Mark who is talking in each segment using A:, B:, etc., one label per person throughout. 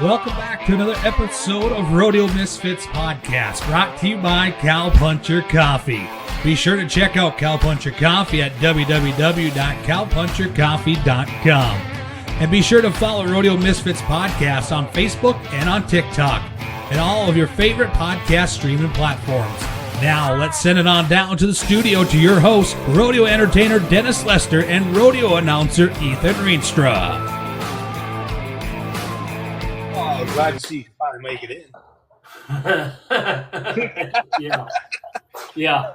A: Welcome back to another episode of Rodeo Misfits podcast, brought to you by Cowpuncher Coffee. Be sure to check out Cowpuncher Coffee at www.cowpunchercoffee.com. And be sure to follow Rodeo Misfits podcast on Facebook and on TikTok, and all of your favorite podcast streaming platforms. Now, let's send it on down to the studio to your host, rodeo entertainer Dennis Lester, and rodeo announcer Ethan Reenstra.
B: Oh, glad to see you can finally make it in.
C: Yeah.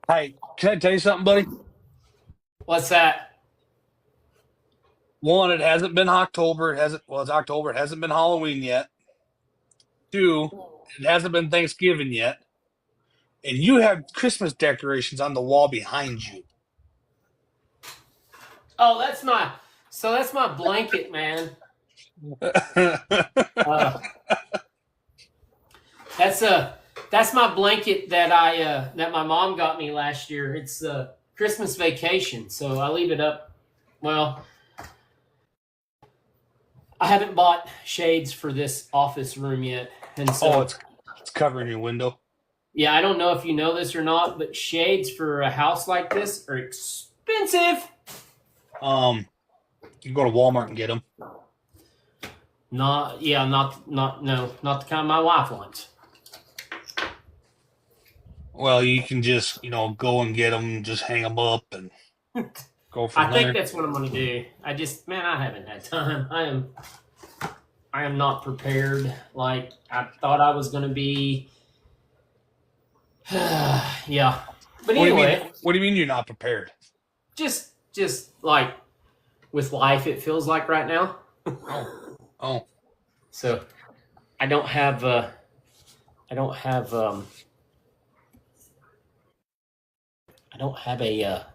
B: Hey, can I tell you something, buddy?
C: What's that?
B: One, it hasn't been October. It's October. It hasn't been Halloween yet. Two, it hasn't been Thanksgiving yet. And you have Christmas decorations on the wall behind you.
C: Oh, that's my blanket, man. That's my blanket that my mom got me last year. It's Christmas Vacation, so I leave it up. Well, I haven't bought shades for this office room yet, and so
B: it's covering your window.
C: Yeah, I don't know if you know this or not, but shades for a house like this are expensive.
B: You can go to Walmart and get them.
C: Not the kind my wife wants.
B: Well, you can just, go and get them, just hang them up and go from there.
C: I think that's what I'm going to do. I haven't had time. I am not prepared like I thought I was going to be. Yeah. But anyway.
B: What do you mean you're not prepared?
C: Just like with life, it feels like right now.
B: Oh.
C: So I don't have a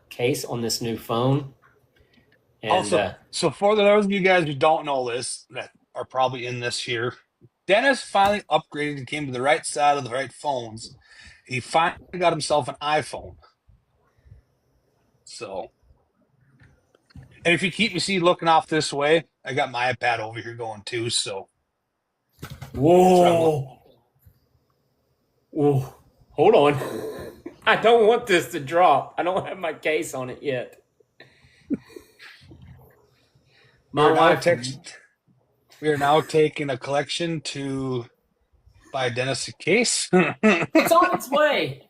C: case on this new phone. And,
B: also, so for those of you guys who don't know this, that are probably in this here, Dennis finally upgraded and came to the right side of the right phones. He finally got himself an iPhone. So, and if you keep me looking off this way, I got my iPad over here going too. So,
C: whoa, hold on. I don't want this to drop. I don't have my case on it yet.
B: We are now taking a collection to buy Dennis a case.
C: It's on its way.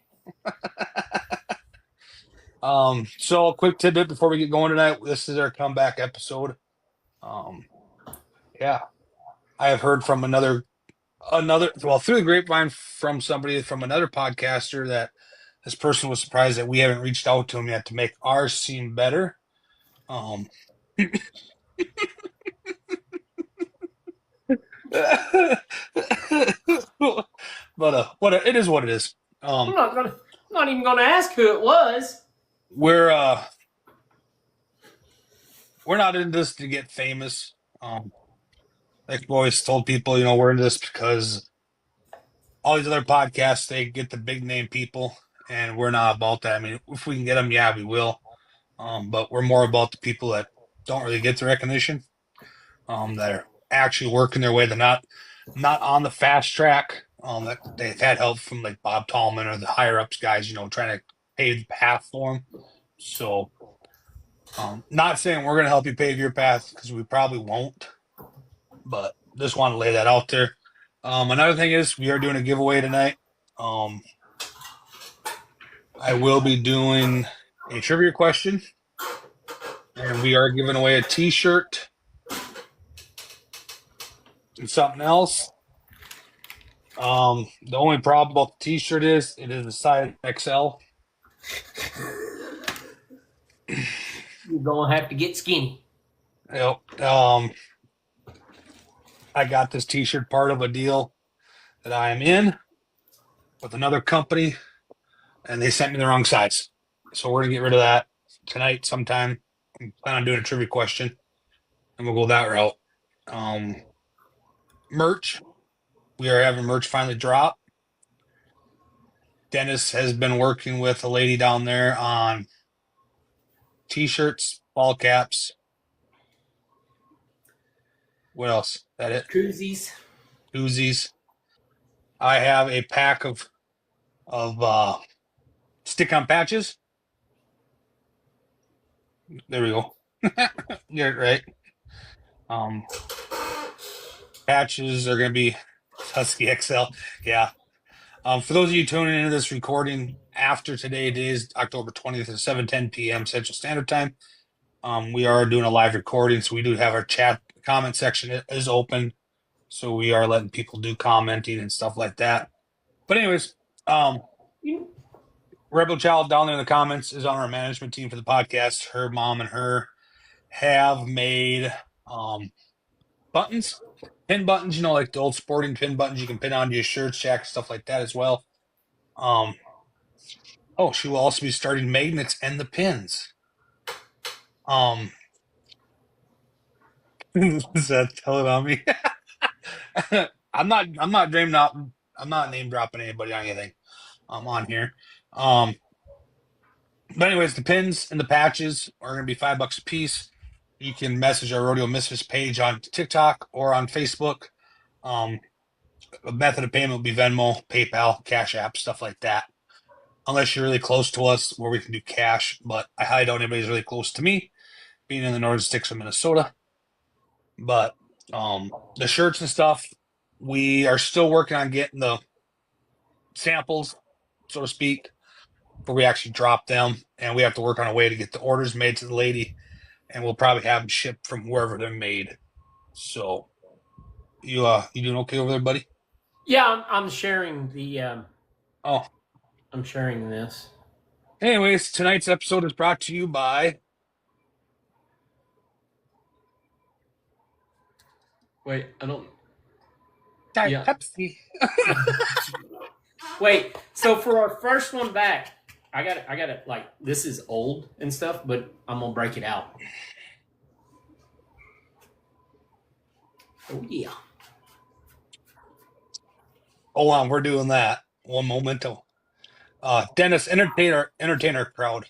B: So a quick tidbit before we get going tonight. This is our comeback episode. Yeah, I have heard from another through the grapevine from somebody from another podcaster that this person was surprised that we haven't reached out to him yet to make ours seem better. But it is what it is.
C: I'm not even gonna ask who it was.
B: We're not in this to get famous. Like I've always told people, we're in this because all these other podcasts, they get the big name people, and we're not about that. I mean, if we can get them, yeah, we will. But we're more about the people that don't really get the recognition, that are actually working their way. They're not on the fast track. That they've had help from like Bob Tallman or the higher ups guys, trying to pave the path for them. So, not saying we're going to help you pave your path because we probably won't, but just want to lay that out there. Another thing is we are doing a giveaway tonight. I will be doing a trivia question, and we are giving away a t-shirt and something else. The only problem about the t-shirt is it is a size XL.
C: You're gonna have to get skinny.
B: Yep. I got this t-shirt part of a deal that I am in with another company, and they sent me the wrong size. So we're gonna get rid of that tonight sometime. I'm planning on doing a trivia question, and we'll go that route. Merch. We are having merch finally drop. Dennis has been working with a lady down there on t-shirts, ball caps. What else? That it?
C: Koozies.
B: Koozies. I have a pack of stick-on patches. There we go. Get it right. Patches are going to be Husky XL. Yeah. For those of you tuning into this recording after today, it is October 20th at 7:10 p.m. Central Standard Time. We are doing a live recording, so we do have our chat comment section is open. So we are letting people do commenting and stuff like that. But anyways, Rebel Child down there in the comments is on our management team for the podcast. Her mom and her have made buttons, pin buttons, like the old sporting pin buttons you can pin onto your shirts, jackets, stuff like that as well. She will also be starting magnets and the pins. Is that telling on me? I'm not name dropping anybody on anything on here. But anyways, the pins and the patches are going to be $5 a piece. You can message our Rodeo Misfits page on TikTok or on Facebook. A method of payment will be Venmo, PayPal, Cash App, stuff like that. Unless you're really close to us where we can do cash, but I highly doubt anybody's really close to me, being in the northern sticks of Minnesota. But the shirts and stuff, we are still working on getting the samples, so to speak, before we actually drop them, and we have to work on a way to get the orders made to the lady, and we'll probably have them shipped from wherever they're made. So, you doing okay over there, buddy?
C: Yeah, I'm sharing the.
B: Oh,
C: I'm sharing this.
B: anyways, tonight's episode is brought to you by.
C: Wait, I don't.
B: Yeah. Pepsi.
C: Wait, so for our first one back, I got it. Like, this is old and stuff, but I'm gonna break it out. Oh yeah.
B: Hold on, we're doing that. One momento. Dennis, entertainer crowd.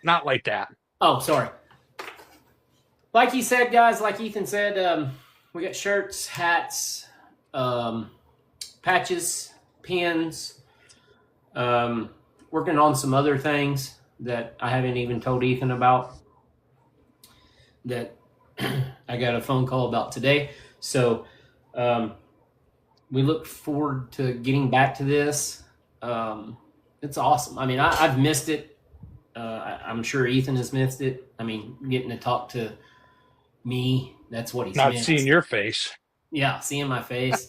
B: Not like that.
C: Oh, sorry. Like you said, guys, like Ethan said, we got shirts, hats, patches, pins, working on some other things that I haven't even told Ethan about that I got a phone call about today. So we look forward to getting back to this. It's awesome. I mean, I've missed it. I'm sure Ethan has missed it. I mean, getting to talk to me, that's what he's
B: not
C: missed.
B: seeing your face.
C: Yeah, seeing my face,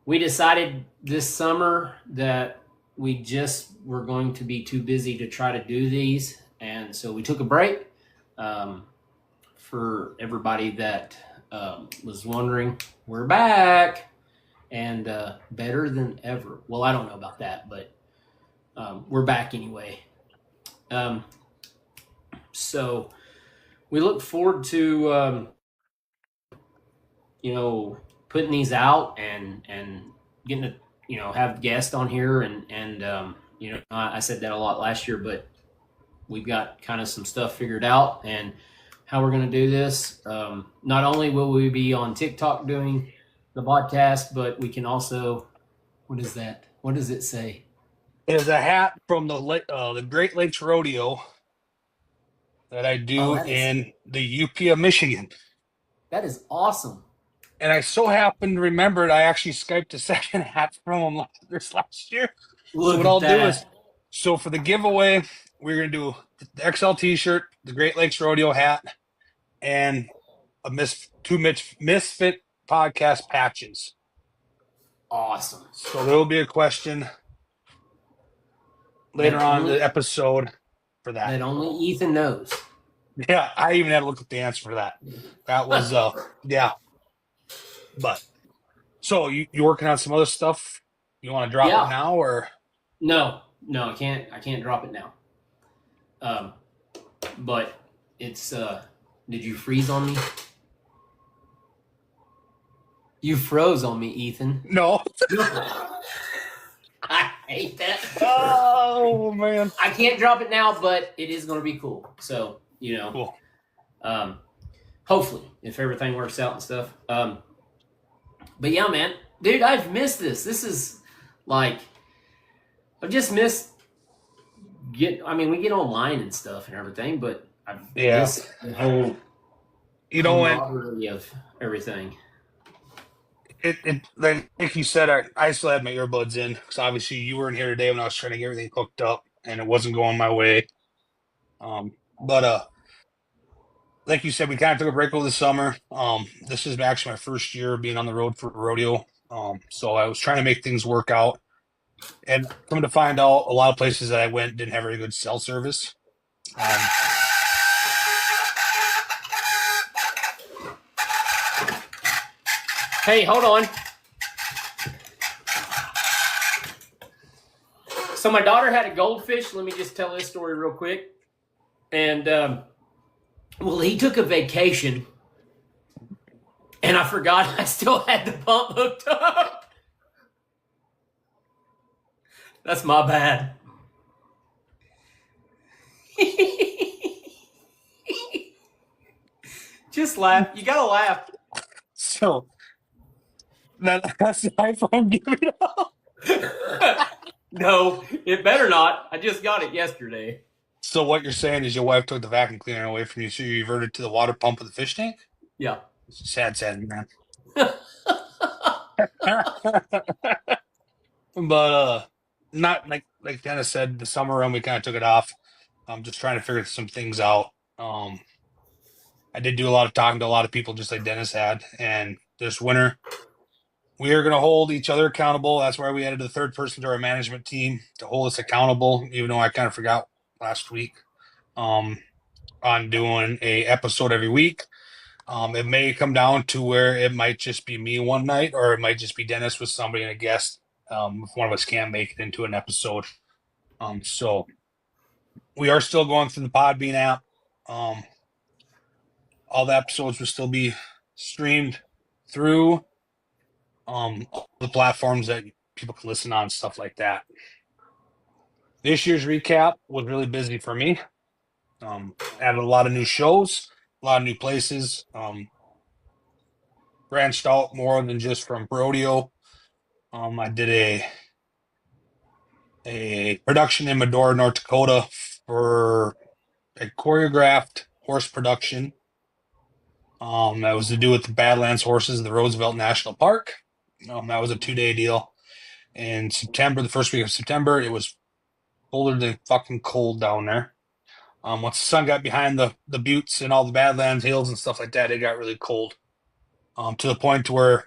C: we decided this summer that we just were going to be too busy to try to do these. And so we took a break. For everybody that was wondering, we're back and better than ever. Well, I don't know about that, but we're back anyway. So we look forward to, putting these out and getting to, have guests on here. And I said that a lot last year, but we've got kind of some stuff figured out and how we're going to do this. Not only will we be on TikTok doing the podcast, but we can also, what is that? What does it say?
B: It is a hat from the Great Lakes Rodeo that I do in the UP of Michigan.
C: That is awesome.
B: And I so happen to remember I actually Skyped a second hat from them last year.
C: Look
B: so what
C: at
B: I'll
C: that.
B: do is, so for the giveaway, we're going to do the XL t-shirt, the Great Lakes Rodeo hat, and two Misfit podcast patches.
C: Awesome.
B: So there will be a question later on in the episode for that.
C: That only Ethan knows.
B: Yeah, I even had to look at the answer for that. That was, yeah. But, so you working on some other stuff? You want to drop it now, or?
C: No, I can't drop it now. But it's, did you freeze on me? You froze on me, Ethan.
B: No.
C: hate that.
B: Oh man.
C: I can't drop it now, but it is going to be cool. So,
B: Cool.
C: hopefully, if everything works out and stuff. But yeah, man, dude, I've missed this. This is like, I've just missed we get online and stuff and everything, but I've missed the whole camaraderie of everything.
B: It like you said, I still had my earbuds in because obviously you weren't here today when I was trying to get everything hooked up and it wasn't going my way. But like you said, we kind of took a break over the summer. This is actually my first year being on the road for rodeo. So I was trying to make things work out, and coming to find out, a lot of places that I went didn't have very good cell service.
C: Hey, hold on. So my daughter had a goldfish. Let me just tell this story real quick. And he took a vacation, and I forgot I still had the pump hooked up. That's my bad. Just laugh. You gotta laugh.
B: So that's the iPhone giving up.
C: No, it better not. I just got it yesterday.
B: So what you're saying is your wife took the vacuum cleaner away from you, so you reverted to the water pump of the fish tank?
C: Yeah.
B: It's sad, man. But not like Dennis said, the summer run we kind of took it off. I'm just trying to figure some things out. I did do a lot of talking to a lot of people, just like Dennis had, and this winter we are going to hold each other accountable. That's why we added the third person to our management team to hold us accountable. Even though I kind of forgot last week, on doing a episode every week. It may come down to where it might just be me one night, or it might just be Dennis with somebody and a guest. If one of us can't make it into an episode. So we are still going through the Podbean app. All the episodes will still be streamed through all the platforms that people can listen on, stuff like that. This year's recap was really busy for me. Added a lot of new shows, a lot of new places. Branched out more than just from rodeo. I did a production in Medora, North Dakota for a choreographed horse production. That was to do with the Badlands horses of the Roosevelt National Park. That was a 2-day deal. In September, the first week of September, it was colder than fucking cold down there. Once the sun got behind the buttes and all the Badlands hills and stuff like that, it got really cold. To the point where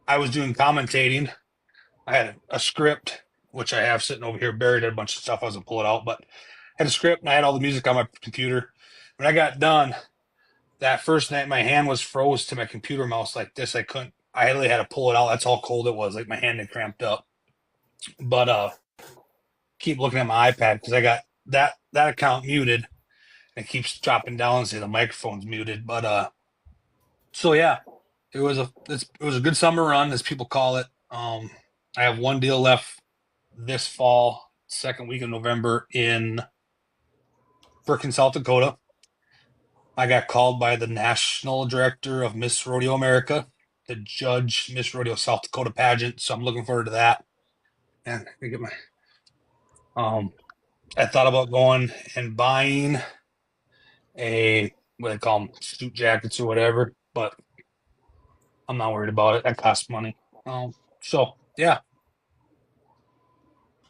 B: I was doing commentating. I had a script, which I have sitting over here buried in a bunch of stuff. I wasn't pull it out, but I had a script and I had all the music on my computer. When I got done, that first night, my hand was froze to my computer mouse like this. I really had to pull it out. That's how cold it was. Like my hand had cramped up. But keep looking at my iPad because I got that account muted. It keeps dropping down and say the microphone's muted. But so yeah, it was a good summer run, as people call it. I have one deal left this fall, second week of November in Perkins, South Dakota. I got called by the national director of Miss Rodeo America to judge Miss Rodeo South Dakota pageant, so I'm looking forward to that. And I get my I thought about going and buying what they call them, suit jackets or whatever, but I'm not worried about it. That costs money. So yeah.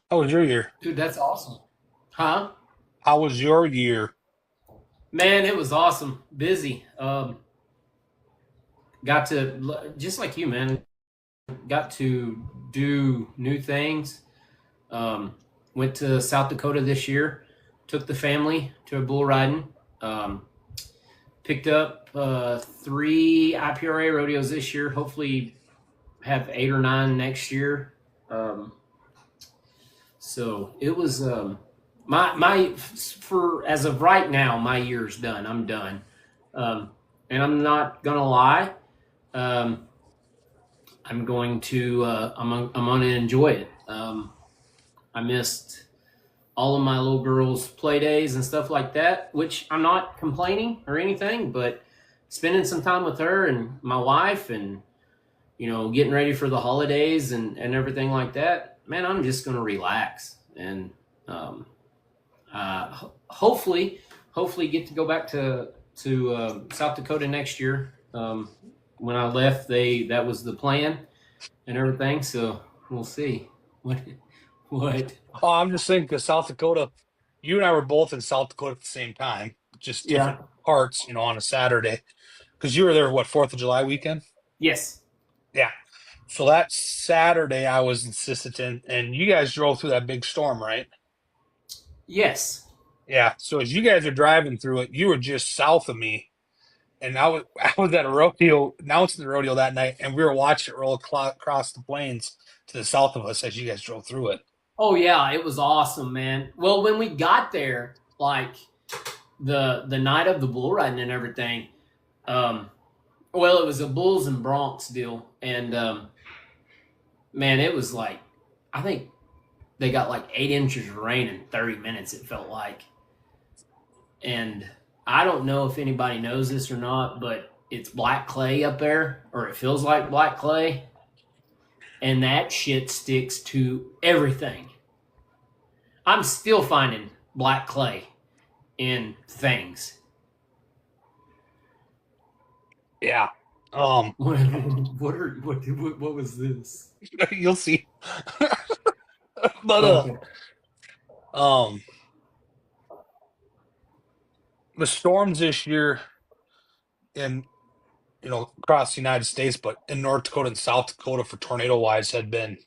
B: How was your year?
C: Dude, that's awesome. Huh?
B: How was your year?
C: Man, it was awesome. Busy. Got to, just like you, man, got to do new things. Went to South Dakota this year. Took the family to a bull riding. Picked up 3 IPRA rodeos this year. Hopefully have 8 or 9 next year. So it was for as of right now, my year's done. I'm done. And I'm not gonna lie. I'm going to enjoy it. I missed all of my little girls' play days and stuff like that, which I'm not complaining or anything, but spending some time with her and my wife and, getting ready for the holidays and everything like that, man, I'm just going to relax and um, hopefully get to go back to South Dakota next year. When I left, that was the plan and everything. So we'll see what what.
B: Oh, I'm just saying because South Dakota, you and I were both in South Dakota at the same time, just
C: Yeah.
B: different parts, on a Saturday. Because you were there, what, 4th of July weekend?
C: Yes.
B: Yeah. So that Saturday I was in Sisseton, and you guys drove through that big storm, right?
C: Yes.
B: Yeah. So as you guys are driving through it, you were just south of me, and I was at a rodeo, announcing the rodeo that night, and we were watching it roll across the plains to the south of us as you guys drove through it.
C: Oh yeah, it was awesome, man. Well, when we got there, like the night of the bull riding and everything, um, well, it was a Bulls and Bronx deal, and man, it was like I think they got like 8 inches of rain in 30 minutes. It felt like, and I don't know if anybody knows this or not, but it's black clay up there, or it feels like black clay, and that shit sticks to everything. I'm still finding black clay in things.
B: Yeah. Um,
C: What was this?
B: you'll see. But
C: Okay.
B: um, the storms this year in across the United States, but in North Dakota and South Dakota for tornado wise had been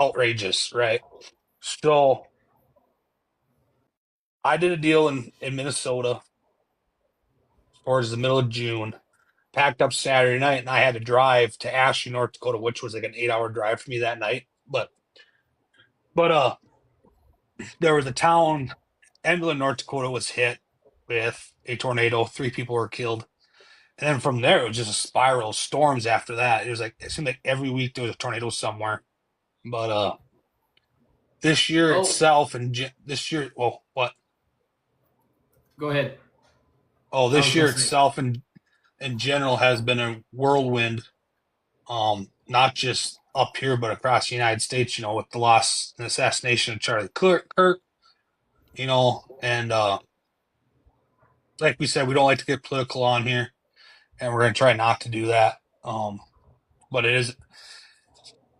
B: outrageous, right? So I did a deal in Minnesota towards the middle of June, packed up Saturday night, and I had to drive to Ashley, North Dakota, which was like an 8-hour drive for me that night. But there was a town, Emblem, North Dakota was hit with a tornado. 3 people were killed. And then from there, it was just a spiral of storms after that. It was like, it seemed like every week there was a tornado somewhere. But this year
C: Oh,
B: itself, and this year, well, what?
C: go ahead.
B: Oh,
C: I
B: this
C: was
B: year
C: listening.
B: itself in general has been a whirlwind. Not just up here, but across the United States. With the loss and assassination of Charlie Kirk. And like we said, we don't like to get political on here, and we're gonna try not to do that. But it is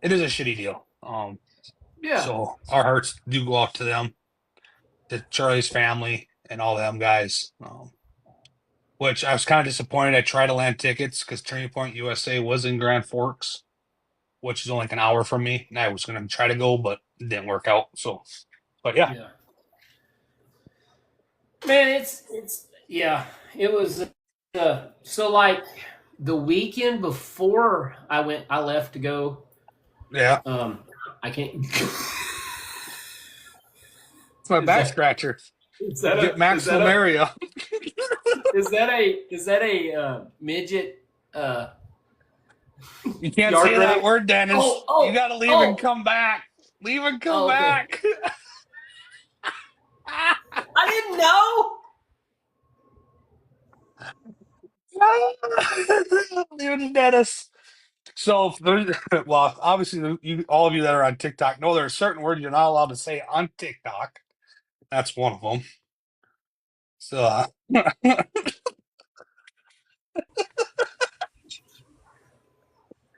B: a shitty deal.
C: Yeah.
B: So our hearts do go out to them, to Charlie's family, and all them guys. Which I was kind of disappointed. I tried to land tickets because Turning Point USA was in Grand Forks, which is only like an hour from me, and I was going to try to go, but it didn't work out. So, but yeah,
C: Yeah. Man, it's yeah. It was so like the weekend before I left to go.
B: yeah,
C: I can't.
B: it's my
C: Is
B: back
C: that
B: scratcher.
C: is that
B: Get
C: a is that
B: maximum
C: a
B: area.
C: is that a midget
B: You can't
C: yard
B: say that
C: rate?
B: word, Dennis.
C: Oh,
B: You
C: oh,
B: got to leave and
C: oh,
B: come back. Leave and come
C: oh, okay.
B: back.
C: I didn't know.
B: Leave it to Dennis. So, well, obviously, all of you that are on TikTok know there are certain words you're not allowed to say on TikTok. That's one of them. So,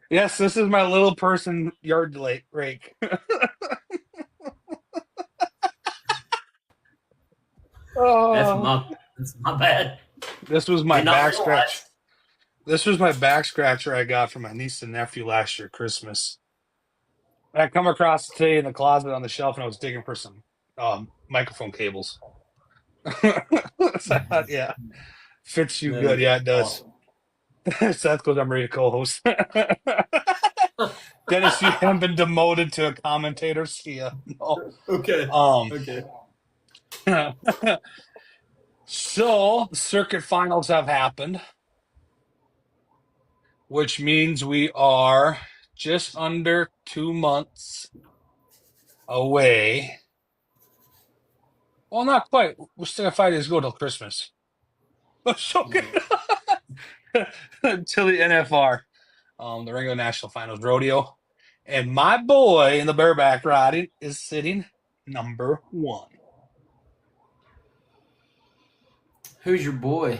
B: yes, this is my little person yard rake.
C: That's
B: Oh,
C: my that's my bad.
B: this was my
C: Did not
B: back
C: realize.
B: scratch. This was my back scratcher I got from my niece and nephew last year Christmas. I come across it today in the closet on the shelf, and I was digging for some microphone cables. So I thought, yeah, fits you
C: That
B: good.
C: is
B: Yeah, it does.
C: awesome.
B: Seth goes, I'm ready to co-host. Dennis, you haven't been demoted to a commentator. See ya. No.
C: Okay.
B: Um,
C: Okay.
B: so the circuit finals have happened, which means we are just under 2 months away. Well, not quite. We're still got 5 days to go till Christmas. So good. Till the NFR, the regular national finals rodeo. And my boy in the bareback riding is sitting number 1.
C: Who's your boy?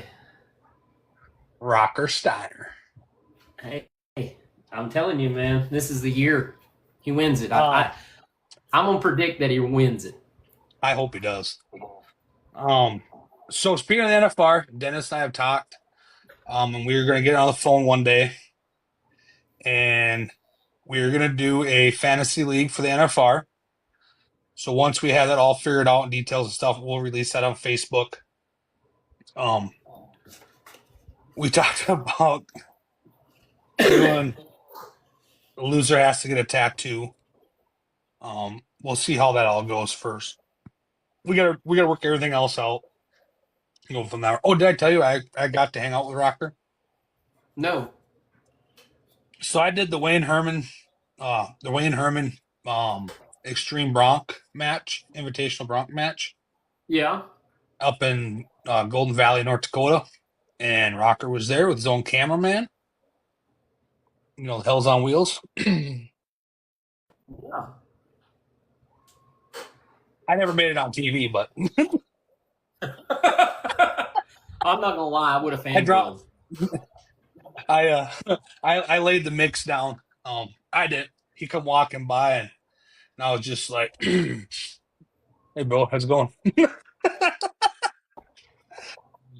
B: Rocker Steiner.
C: Hey, I'm telling you, man, this is the year he wins it. I'm gonna predict that he wins it.
B: I hope he does. So speaking of the NFR, Dennis and I have talked, and we were going to get on the phone one day, and we were going to do a fantasy league for the NFR. So once we have that all figured out and details and stuff, we'll release that on Facebook. We talked about doing the loser has to get a tattoo. We'll see how that all goes first. We gotta work everything else out. Go from there. Oh, did I tell you I got to hang out with Rocker?
C: No.
B: So I did the Wayne Herman Extreme Bronc match, Invitational Bronc match
C: Yeah.
B: up in Golden Valley, North Dakota, and Rocker was there with his own cameraman. You know, Hell's on Wheels.
C: Yeah.
B: I never made it on TV, but
C: I'm not gonna lie, I would have
B: I dropped.
C: fangirled.
B: I laid the mix down. I did. He come walking by, and I was just like, "Hey, bro, how's it going?"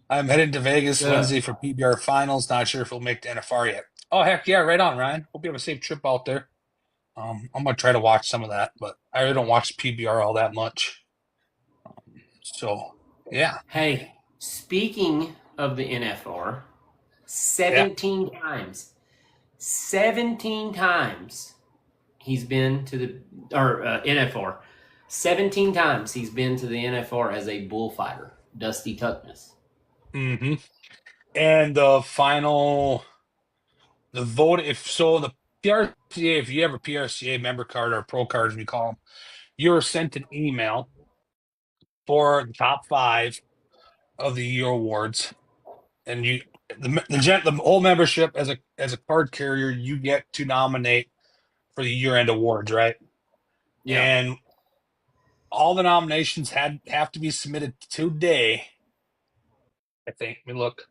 B: I'm heading to Vegas
C: Yeah.
B: Wednesday for PBR finals. Not sure if we'll make the NFR yet. Oh, heck yeah, right on, Ryan. Hope you have a safe trip out there. I'm gonna try to watch some of that, but I really don't watch PBR all that much. So yeah,
C: Hey, speaking of the NFR, 17 times. 17 times he's been to the NFR. 17 times he's been to the NFR as a bullfighter, Dusty Tuckness.
B: mm-hmm. And the vote. If so, the PRCA. If you have a PRCA member card or pro card, as we call them, you were sent an email for the top 5 of the year awards, and the whole membership as a card carrier, you get to nominate for the year end awards, right?
C: Yeah.
B: And all the nominations have to be submitted today. I think. Let me look.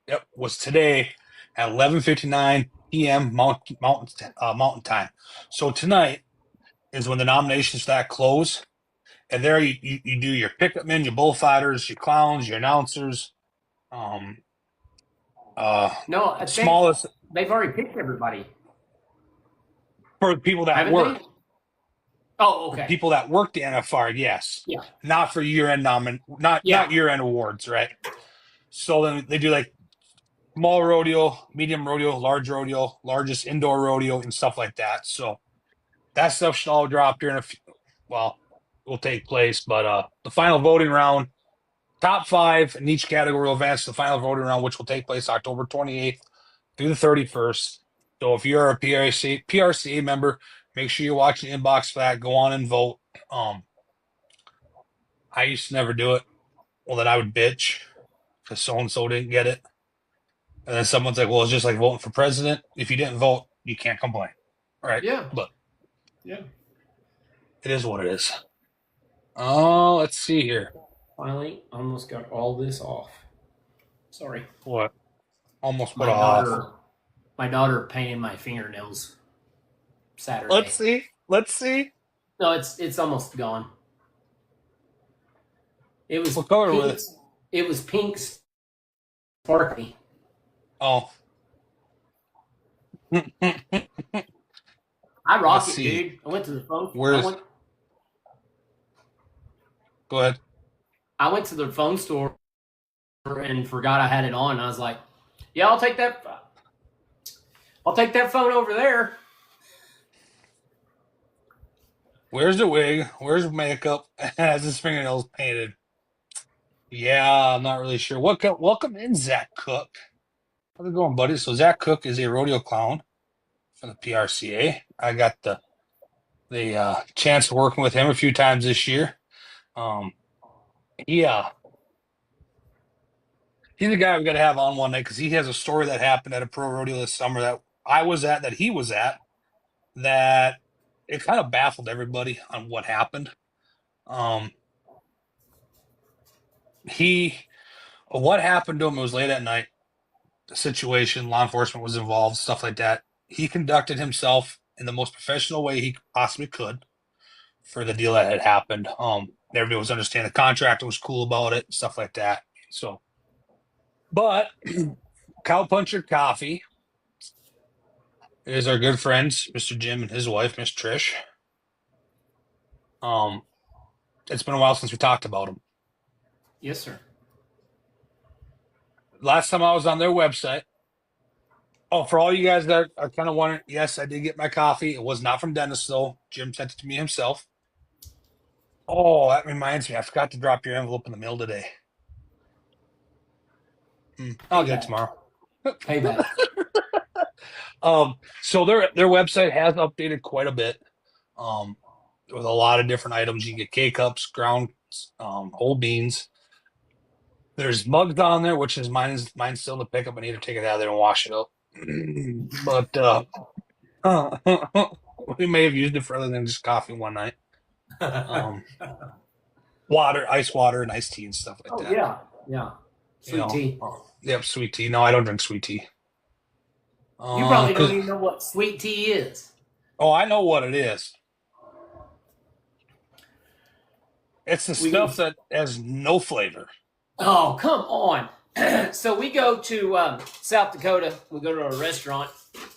B: Yep, was today at 11:59 p.m. Mountain time. So tonight is when the nominations for that close, and there you do your pickup men, your bullfighters, your clowns, your announcers.
C: No, I think
B: Smallest
C: they've already picked everybody.
B: for people that
C: Haven't
B: work.
C: they? Oh, okay.
B: People that work the NFR, yes.
C: Yeah.
B: Not for year-end not year-end awards, right? So then they do like small rodeo, medium rodeo, large rodeo, largest indoor rodeo, and stuff like that. So that stuff should all drop during will take place. But the final voting round, top 5 in each category will advance to the final voting round, which will take place October 28th through the 31st. So if you're a PRCA member, make sure you watch the inbox for that. Go on and vote. I used to never do it. Well, then I would bitch because so and so didn't get it. And then someone's like, well, it's just like voting for president. If you didn't vote, you can't complain. Right?
C: Yeah.
B: But
C: Yeah.
B: it is what it is. Oh, let's see here.
C: Finally, almost got all this off. Sorry.
B: What? Almost put
C: My
B: off.
C: my daughter painted my fingernails Saturday.
B: Let's see.
C: No, it's almost gone. It was
B: What color
C: pink,
B: was it?
C: It was pink sparkly.
B: Oh.
C: I rock
B: Let's
C: it,
B: see.
C: dude. I went to the phone.
B: Go ahead.
C: I went to the phone store and forgot I had it on. I was like, "Yeah, I'll take that. I'll take that phone over there."
B: Where's the wig? Where's makeup? Has his fingernails painted? Yeah, I'm not really sure. Welcome in, Zach Cook. How's it going, buddy? So Zach Cook is a rodeo clown from the PRCA. I got the the chance of working with him a few times this year. Um, he he's a guy we got to have on one night because he has a story that happened at a pro rodeo this summer that I was at, that he was at, that it kind of baffled everybody on what happened. Um, he what happened to him, it was late at night. The situation, law enforcement was involved, stuff like that. He conducted himself in the most professional way he possibly could for the deal that had happened. Everybody was understanding the contractor was cool about it, stuff like that. So, but Cowpuncher Coffee is our good friends, Mr. Jim and his wife, Miss Trish. Um, it's been a while since we talked about them.
C: Yes, sir.
B: Last time I was on their website. Oh, for all you guys that are kind of wondering, yes, I did get my coffee. It was not from Dennis, though. Jim sent it to me himself. Oh, that reminds me. I forgot to drop your envelope in the mail today. I'll get it tomorrow.
C: Payback.
B: So their website has updated quite a bit. With a lot of different items. You can get K cups, ground, whole beans. There's mugs on there, which is mine's still in the pickup. I need to take it out of there and wash it up. But we may have used it for other than just coffee one night. Water, ice water, and iced tea and stuff like
C: Oh
B: that.
C: yeah. Sweet tea.
B: Yep, sweet tea. No, I don't drink sweet tea.
C: You probably don't even know what sweet tea is.
B: Oh, I know what it is. It's the stuff that has no flavor.
C: Oh, come on. So we go to South Dakota. We go to a restaurant,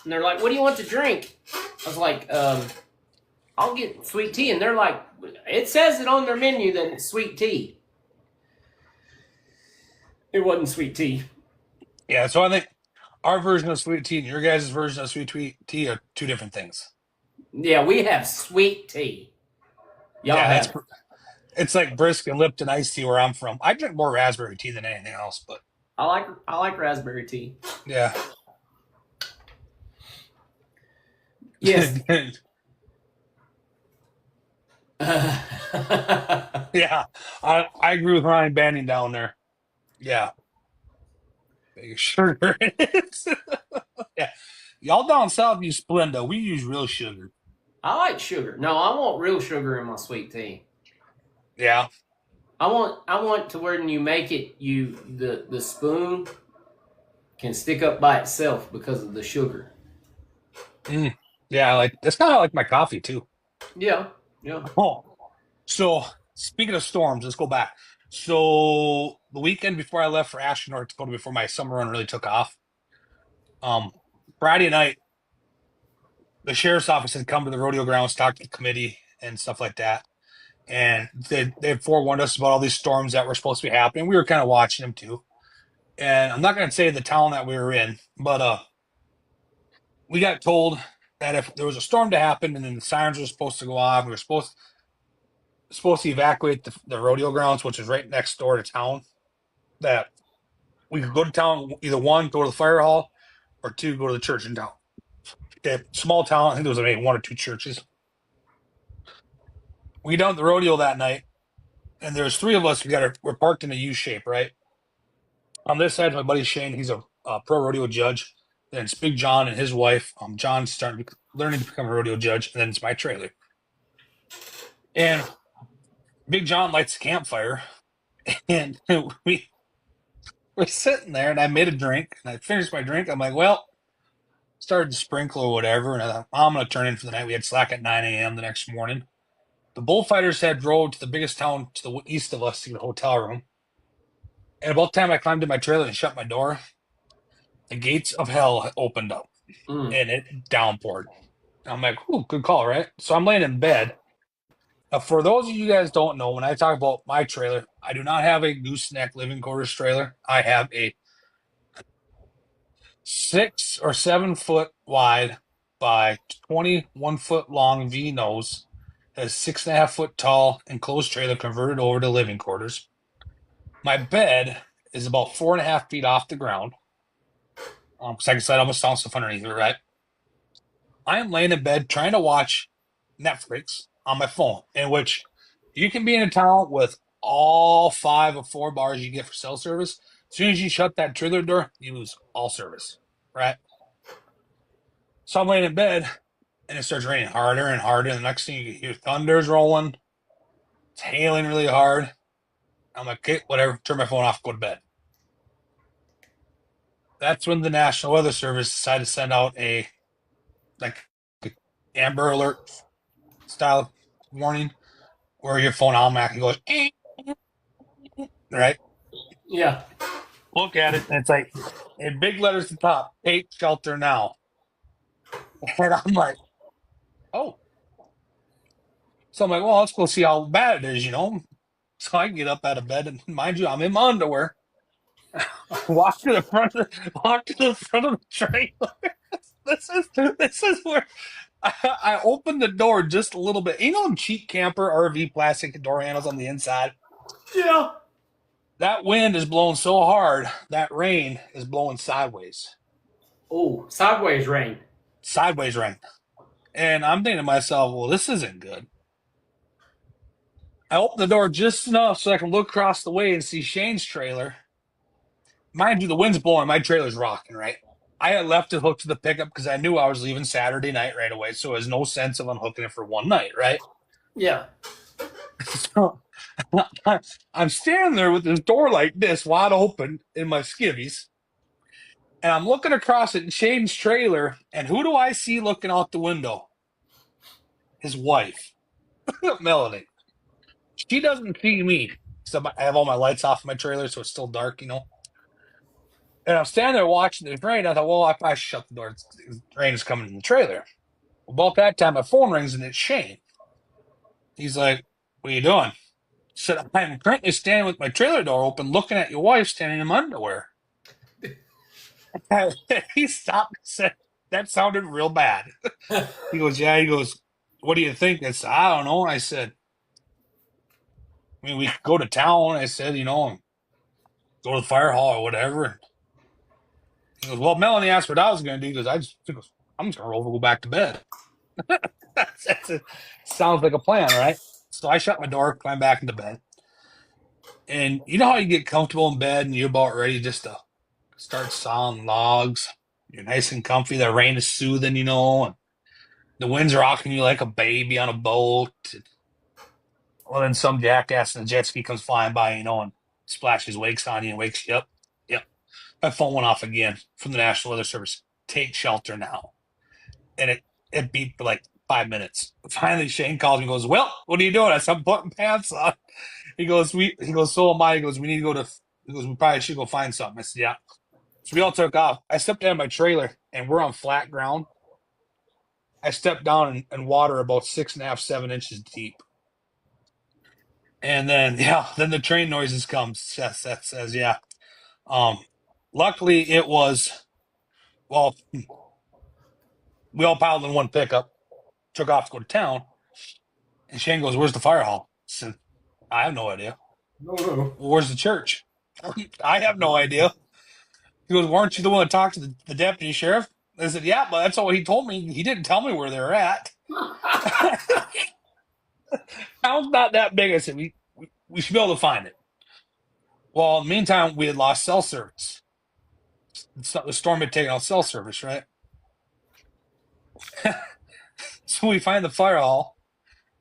C: and they're like, "What do you want to drink?" I was like, "I'll get sweet tea." And they're like, "It says it on their menu that it's sweet tea." It wasn't sweet tea.
B: Yeah, so I think our version of sweet tea and your guys' version of sweet tea are two different things.
C: Yeah, we have sweet tea. Y'all have.
B: It's like brisk and Lipton iced tea where I'm from. I drink more raspberry tea than anything else, but
C: I like raspberry tea.
B: yeah.
C: Yes.
B: Yeah. I agree with Ryan Banning down there. Yeah. Sugar. Yeah. Y'all down south use Splenda. We use real sugar.
C: I like sugar. No, I want real sugar in my sweet tea.
B: Yeah.
C: I want to where when you make it, the spoon can stick up by itself because of the sugar.
B: Yeah, like that's kind of like my coffee too.
C: Yeah.
B: Oh, so speaking of storms, let's go back. So the weekend before I left for Ashton, North Dakota, before my summer run really took off, um, Friday night, the sheriff's office had come to the rodeo grounds, talked to the committee and stuff like that, and they had forewarned us about all these storms that were supposed to be happening. We were kind of watching them too, and I'm not going to say the town that we were in, but we got told that if there was a storm to happen and then the sirens were supposed to go off, we were supposed to evacuate the rodeo grounds, which is right next door to town, that we could go to town, either one, go to the fire hall, or two, go to the church in town. Okay, small town. I think there was maybe one or two churches. We done the rodeo that night, and there's three of us. We're parked in a U shape, right? On this side, my buddy Shane. He's a pro rodeo judge. Then it's Big John and his wife. John's learning to become a rodeo judge, and then it's my trailer. And Big John lights a campfire, and we're sitting there, and I made a drink, and I finished my drink. I'm like, well, started to sprinkle or whatever, and I thought, I'm going to turn in for the night. We had slack at 9 a.m. the next morning. The bullfighters had drove to the biggest town to the east of us to get a hotel room. And about the time I climbed in my trailer and shut my door, the gates of hell opened up, and it downpoured. I'm like, ooh, good call, right? So I'm laying in bed. For those of you guys don't know, when I talk about my trailer, I do not have a gooseneck living quarters trailer. I have a 6 or 7 foot wide by 21 foot long V nose, a 6.5 foot tall enclosed trailer converted over to living quarters. My bed is about 4.5 feet off the ground. Because I can slide all my stuff underneath it, right? I am laying in bed trying to watch Netflix on my phone, in which you can be in a town with all 5 of 4 bars you get for cell service. As soon as you shut that trailer door, you lose all service, right? So I'm laying in bed, and it starts raining harder and harder. And the next thing you hear, thunder's rolling. It's hailing really hard. I'm like, okay, whatever. Turn my phone off, go to bed. That's when the National Weather Service decided to send out a like Amber Alert style warning, where your phone automatically goes, right?
C: Yeah.
B: Look at it, and it's like in big letters at the top, take shelter now. And I'm like, oh. So I'm like, well, let's go see how bad it is, you know. So I get up out of bed, and mind you, I'm in my underwear. Walk to the front of the trailer. This is where I opened the door just a little bit. You know, cheap camper RV plastic door handles on the inside.
C: Yeah.
B: That wind is blowing so hard, that rain is blowing sideways.
C: Oh, sideways rain.
B: Sideways rain. And I'm thinking to myself, well, this isn't good. I open the door just enough so I can look across the way and see Shane's trailer. Mind you, the wind's blowing, my trailer's rocking, right? I had left it hooked to the pickup because I knew I was leaving Saturday night right away, so there's no sense of unhooking it for one night, right?
C: Yeah.
B: So I'm standing there with this door like this, wide open in my skivvies, and I'm looking across at Shane's trailer, and who do I see looking out the window? His wife, Melanie. She doesn't see me. So I have all my lights off in my trailer, so it's still dark, you know. And I'm standing there watching the rain. I thought, well, I probably should shut the door. Rain is coming in the trailer. Well, about that time, my phone rings, and it's Shane. He's like, what are you doing? I said, I'm currently standing with my trailer door open, looking at your wife standing in my underwear. He stopped and said, that sounded real bad. He goes, yeah. He goes, what do you think? I said, I don't know. And I said, I mean, we could go to town. I said, you know, go to the fire hall or whatever. He goes, well, Melanie asked what I was going to do. He goes, I'm just going to roll over, go back to bed. Sounds like a plan, right? So I shut my door, climb back into bed. And you know how you get comfortable in bed and you're about ready just to start sawing logs. You're nice and comfy. The rain is soothing, you know, and the wind's rocking you like a baby on a boat. Well, then some jackass in a jet ski comes flying by, you know, and splashes wakes on you and wakes you up. Yep. My phone went off again from the National Weather Service. Take shelter now. And it beat for like 5 minutes. Finally, Shane calls me and goes, well, what are you doing? I said, I'm putting pants on. He goes, so am I. He goes, we need to go to, he goes, we probably should go find something. I said, yeah. So we all took off. I stepped out of my trailer, and we're on flat ground. I stepped down in water about 6.5, 7 inches deep. And then, then the train noises come. Seth says, yeah. Luckily, it was, well, we all piled in one pickup, took off to go to town. And Shane goes, where's the fire hall? I said, I have no idea.
C: No.
B: Where's the church? I have no idea. He goes, weren't you the one that talked to the deputy sheriff? I said, yeah, but that's all he told me. He didn't tell me where they were at. Town's not that big. I said, we should be able to find it. Well, in the meantime, we had lost cell service. The storm had taken out cell service, right? So we find the fire hall.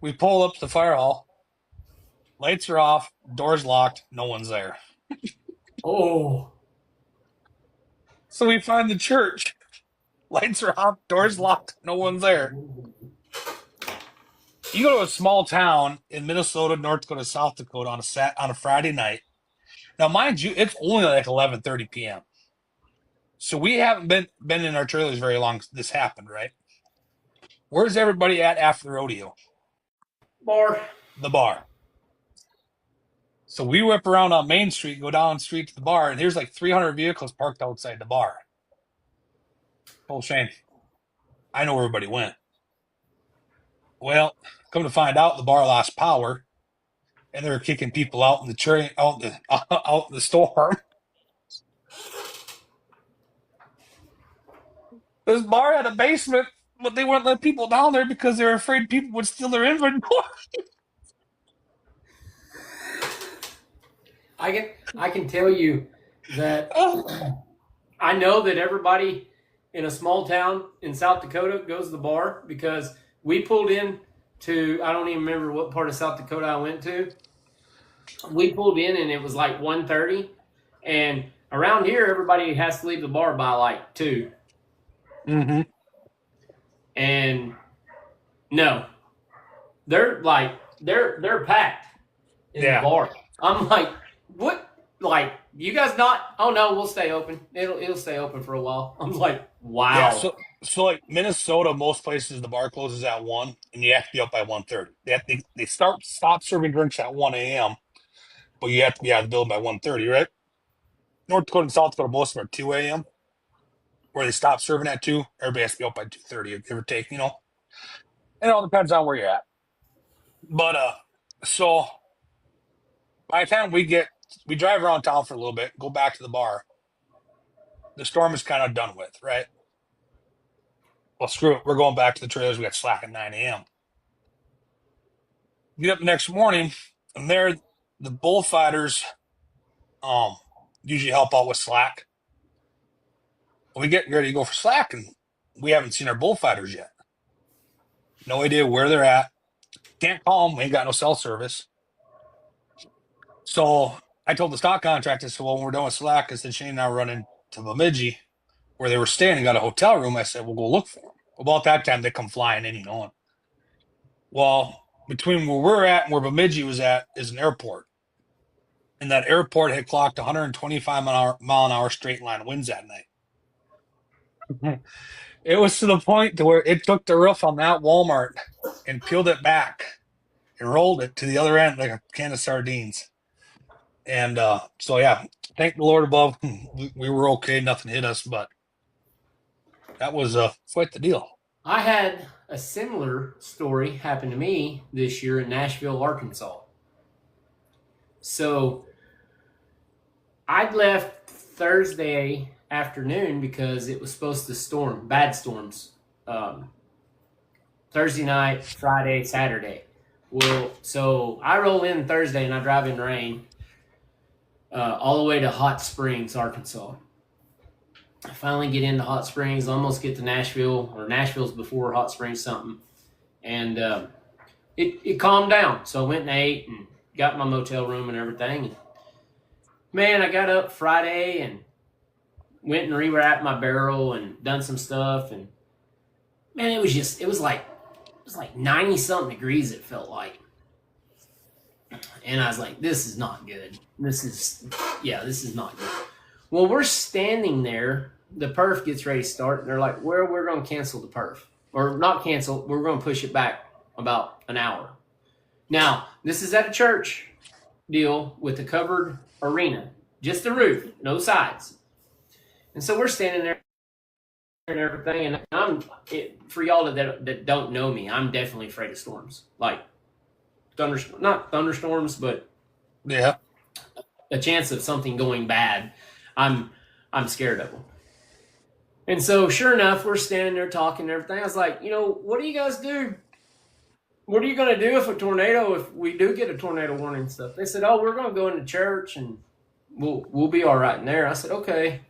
B: We pull up to the fire hall. Lights are off. Doors locked. No one's there.
C: Oh.
B: So we find the church. Lights are off. Doors locked. No one's there. You go to a small town in Minnesota, North Dakota, South Dakota on a Friday night. Now, mind you, it's only like 11:30 p.m. So we haven't been in our trailers very long. This happened, right? Where's everybody at after the rodeo?
C: Bar.
B: The bar. So we whip around on Main Street, go down the street to the bar, and there's like 300 vehicles parked outside the bar. Oh, Shane, I know where everybody went. Well, come to find out, the bar lost power, and they were kicking people out in the train, out in the storm. This bar had a basement But they wouldn't let people down there because they were afraid people would steal their inventory.
C: I can tell you that I know that everybody in a small town in South Dakota goes to the bar because we pulled in to, I don't even remember what part of South Dakota I went to. We pulled in and it was like 1:30, and around here everybody has to leave the bar by like 2.
B: Mm-hmm.
C: And no, they're packed in the bar. I'm like, what? Like, you guys not? Oh no, we'll stay open. It'll stay open for a while. I'm like, wow.
B: Yeah, so like Minnesota, most places the bar closes at 1, and you have to be up by 1:30. They stop serving drinks at 1 a.m., but you have to be out of the building by 1:30, right? North Dakota and South Dakota, most of them are 2 a.m., where they stop serving at 2. Everybody has to be up by 2:30, give or take, you know. And it all depends on where you're at. But so by the time we drive around town for a little bit, go back to the bar, the storm is kind of done with, right? Well, screw it. We're going back to the trailers. We got slack at 9 a.m. Get up the next morning, and there the bullfighters usually help out with slack. We get ready to go for slack, and we haven't seen our bullfighters yet. No idea where they're at. Can't call them. We ain't got no cell service. So I told the stock contractor, so when we're done with slack, I said, Shane and I were running to Bemidji, where they were staying and got a hotel room. I said, we'll go look for them. About that time, they come flying in, you know. Well, between where we're at and where Bemidji was at is an airport. And that airport had clocked 125 mile an hour straight line winds that night. It was to the point to where it took the roof on that Walmart and peeled it back and rolled it to the other end like a can of sardines. And so, yeah, thank the Lord above. We were okay. Nothing hit us, but that was quite the deal.
C: I had a similar story happen to me this year in Nashville, Arkansas. So I'd left Thursday afternoon because it was supposed to storm, bad storms, Thursday night, Friday, Saturday. Well, so I roll in Thursday and I drive in rain all the way to Hot Springs, Arkansas. I finally get into Hot Springs, almost get to Nashville, or Nashville's before Hot Springs something. And it calmed down. So I went and ate and got my motel room and everything. And man, I got up Friday and went and rewrapped my barrel and done some stuff. And man, it was like 90 something degrees, it felt like. And I was like, this is not good. This is not good. Well, we're standing there. The perf gets ready to start. And they're like, well, we're going to cancel the perf. Or not cancel. We're going to push it back about an hour. Now, this is at a church deal with a covered arena. Just the roof. No sides. And so we're standing there and everything. And for y'all that don't know me, I'm definitely afraid of storms. Like, not thunderstorms, but
B: yeah,
C: a chance of something going bad. I'm scared of them. And so sure enough, we're standing there talking and everything. I was like, what do you guys do? What are you going to do if we do get a tornado warning and stuff? They said, oh, we're going to go into church and we'll be all right in there. I said, okay.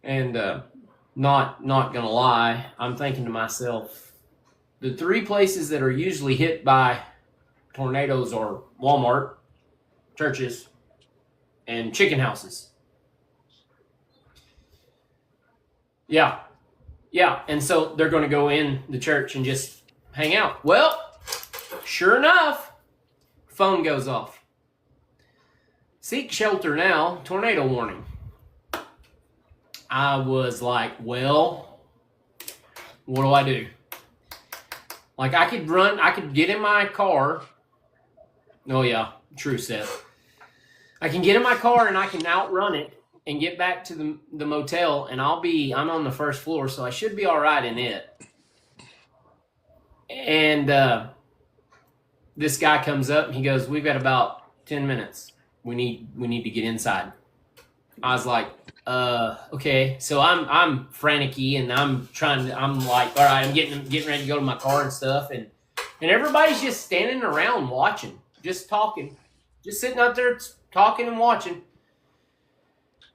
C: And not going to lie, I'm thinking to myself, the 3 places that are usually hit by tornadoes are Walmart, churches, and chicken houses. Yeah. And so they're going to go in the church and just hang out. Well, sure enough, phone goes off. Seek shelter now, tornado warning. I was like, well, what do I do? Like I could get in my car. Oh yeah, true, Seth. I can get in my car and I can outrun it and get back to the motel, and I'm on the first floor, so I should be all right in it. And this guy comes up and he goes, we've got about 10 minutes. We need to get inside. I was like, Okay, so I'm frantic-y and I'm like, all right, I'm getting ready to go to my car and stuff, and everybody's just standing around watching, just talking, just sitting out there talking and watching.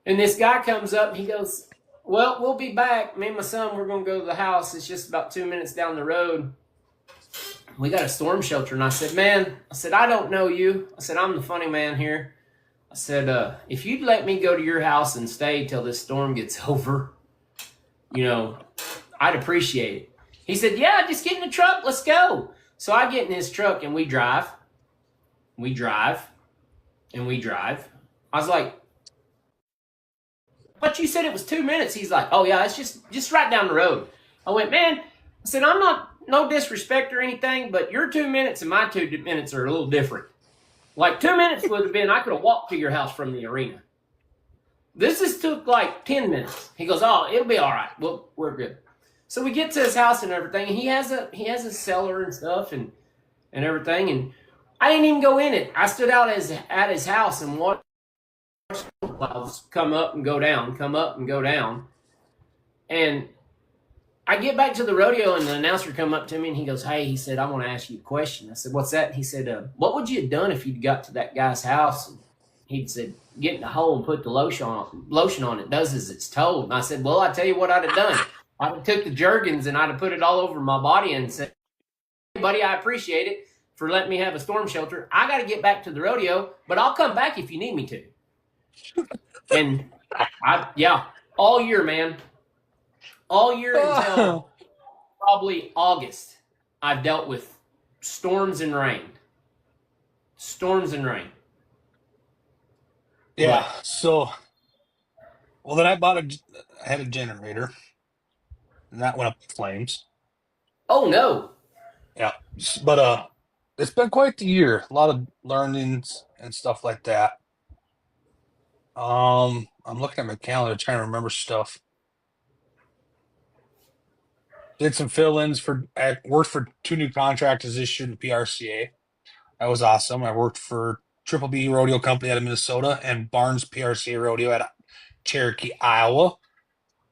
C: And this guy comes up and he goes, well, we'll be back. Me and my son, we're gonna go to the house. It's just about 2 minutes down the road. We got a storm shelter. And I said, man, I said, I don't know you. I said, I'm the funny man here. I said, if you'd let me go to your house and stay till this storm gets over, you know, I'd appreciate it. He said, yeah, just get in the truck. Let's go. So I get in his truck and we drive. We drive. And we drive. I was like, but you said it was 2 minutes. He's like, oh, yeah, it's just right down the road. I went, man, I said, I'm not, no disrespect or anything, but your 2 minutes and my 2 minutes are a little different. Like 2 minutes would have been, I could have walked to your house from the arena. This just took like 10 minutes. He goes, oh, it'll be all right. Well, we're good. So we get to his house and everything, and he has a cellar and stuff and everything, and I didn't even go in it. I stood out at his house and watched clouds come up and go down, come up and go down. And I get back to the rodeo, and the announcer come up to me, and he goes, hey, he said, I want to ask you a question. I said, what's that? He said, what would you have done if you'd got to that guy's house? And he'd said, get in the hole and put the lotion on it. Does as it's told. And I said, well, I tell you what I'd have done. I'd have took the Jergens and I'd have put it all over my body and said, hey, buddy, I appreciate it for letting me have a storm shelter. I got to get back to the rodeo, but I'll come back if you need me to. And all year, man. All year until probably August, I've dealt with storms and rain. Storms and rain.
B: Yeah. So, well, then I had a generator, and that went up in flames.
C: Oh, no.
B: Yeah. But it's been quite the year. A lot of learnings and stuff like that. I'm looking at my calendar trying to remember stuff. Did some fill-ins I worked for two new contractors this year in the PRCA. That was awesome. I worked for Triple B Rodeo Company out of Minnesota and Barnes PRCA Rodeo at Cherokee, Iowa.